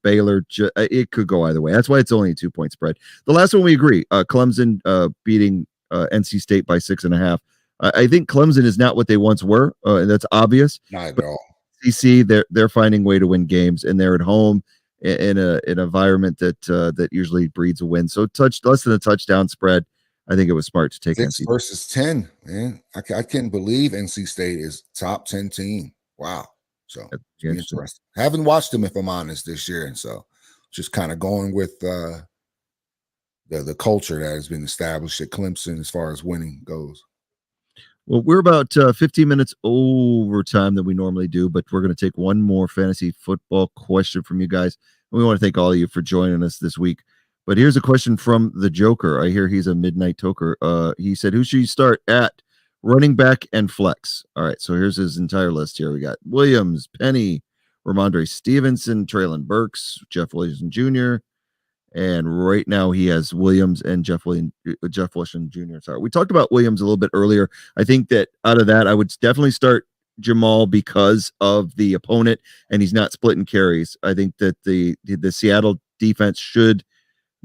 Baylor. It could go either way. That's why it's only a 2-point spread. The last one we agree. Clemson beating NC State by 6.5. I think Clemson is not what they once were. And that's obvious. Not at all. SEC, they're finding a way to win games, and they're at home in an environment that usually breeds a win. So less than a touchdown spread. I think it was smart to take 6 NC versus 10. Man, I can't believe NC State is top 10 team. Wow. So interesting. Haven't watched them, if I'm honest, this year, and so just kind of going with the culture that has been established at Clemson as far as winning goes. Well, we're about 15 minutes over time than we normally do, but we're going to take one more fantasy football question from you guys. And we want to thank all of you for joining us this week. But here's a question from the Joker. I hear he's a midnight toker. He said, who should you start at running back and flex? All right, so here's his entire list here. We got Williams, Penny, Ramondre Stevenson, Traylon Burks, Jeff Wilson Jr., and right now he has Williams and Jeff Wilson Jr. Sorry, we talked about Williams a little bit earlier. I think that out of that, I would definitely start Jamal because of the opponent, and he's not splitting carries. I think that the Seattle defense should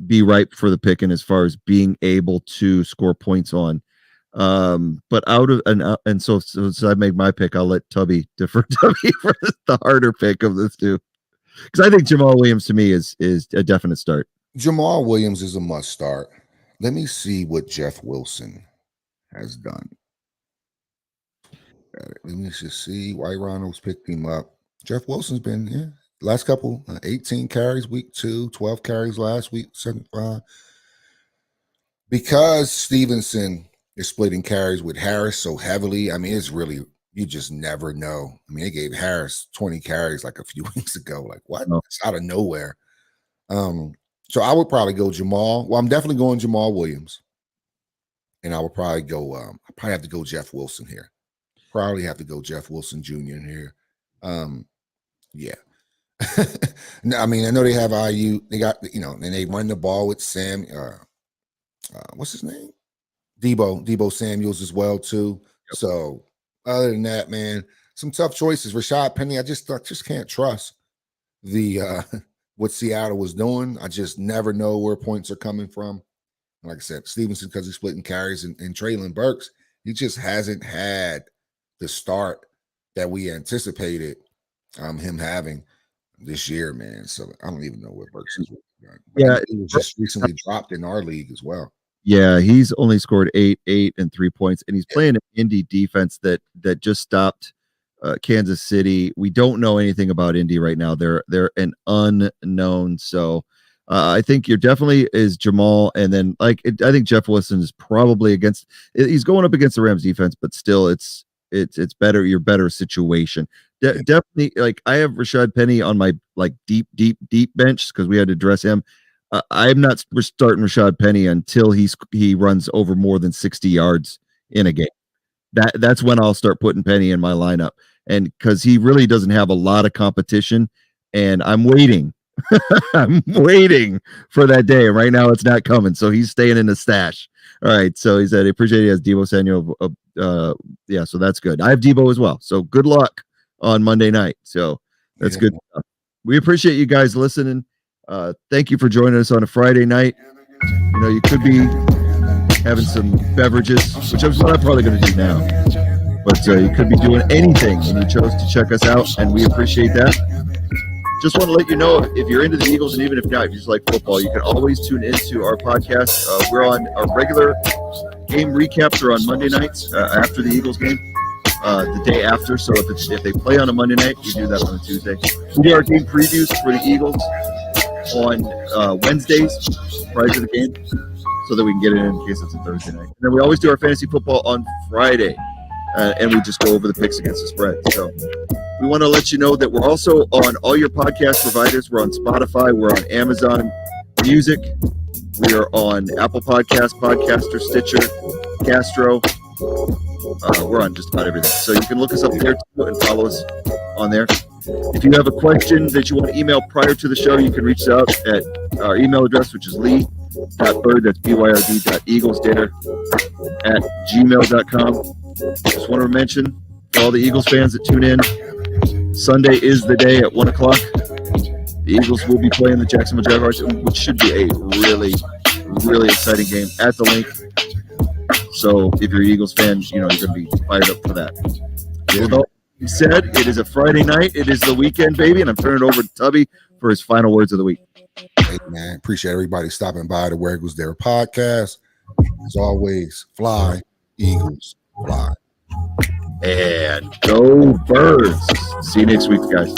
be ripe for the picking as far as being able to score points on. But out of and so I make my pick. I'll let Tubby defer Tubby for the harder pick of this two, because I think Jamal Williams to me is a definite start. Jamal Williams is a must start. Let me see what Jeff Wilson has done. Let me just see why Ronald's picked him up. Jeff Wilson's been last couple 18 carries week 2, 12 carries last week, 75. Because Stevenson is splitting carries with Harris so heavily. I mean, it's really, you just never know. I mean, they gave Harris 20 carries like a few weeks ago. Like, what? Oh. It's out of nowhere. So I would probably go Jamal. Well, I'm definitely going Jamal Williams. And I would probably go, I probably have to go Jeff Wilson here. Probably have to go Jeff Wilson Jr. in here. Yeah. No, I mean, I know they have IU. They got, and they run the ball with Sam. What's his name? Debo Samuels as well too. Yep. So other than that, man, some tough choices. Rashad Penny, I just can't trust the what Seattle was doing. I just never know where points are coming from. Like I said, Stevenson, because he's splitting carries, and Traylon Burks, he just hasn't had the start that we anticipated him having this year, man. So I don't even know what Burks is. Yeah, he was just recently dropped in our league as well. Yeah, he's only scored 8 and 3 points, and he's playing an Indy defense that just stopped Kansas City. We don't know anything about Indy right now. They're an unknown. So I think you're definitely is Jamal, and then I think Jeff Wilson is probably he's going up against the Rams defense, but still it's better, your better situation. Definitely, like I have Rashad Penny on my like deep bench because we had to dress him. I'm not starting Rashad Penny until he runs over more than 60 yards in a game. That's when I'll start putting Penny in my lineup, and because he really doesn't have a lot of competition, and I'm waiting. I'm waiting for that day. Right now, it's not coming, so he's staying in the stash. All right, so he said, I appreciate he has Debo Samuel. Yeah, so that's good. I have Debo as well, so good luck on Monday night. So that's good stuff. We appreciate you guys listening. Thank you for joining us on a Friday night. You could be having some beverages, which is what I'm probably going to do now. But you could be doing anything, and you chose to check us out, and we appreciate that. Just want to let you know, if you're into the Eagles, and even if not, if you just like football, you can always tune into our podcast. We're on our regular game recaps are on Monday nights after the Eagles game, the day after. So if they play on a Monday night, we do that on a Tuesday. We do our game previews for the Eagles on Wednesdays prior to the game, so that we can get it in case it's a Thursday night. And then we always do our fantasy football on Friday, and we just go over the picks against the spread. So we want to let you know that we're also on all your podcast providers. We're on Spotify. We're on Amazon Music. We are on Apple Podcasts, Podcaster, Stitcher, Castro. We're on just about everything. So you can look us up there too and follow us on there. If you have a question that you want to email prior to the show, you can reach out at our email address, which is lee.bird, that's byrd.eaglesdare@gmail.com. Just want to mention for all the Eagles fans that tune in, Sunday is the day at 1 o'clock. The Eagles will be playing the Jacksonville Jaguars, which should be a really, really exciting game at the link. So if you're an Eagles fan, you're going to be fired up for that. Yeah. With all that said, it is a Friday night. It is the weekend, baby, and I'm turning it over to Tubby for his final words of the week. Hey, man, appreciate everybody stopping by the Where Eagles Dare podcast. As always, fly, Eagles, fly. And go Birds. See you next week, guys.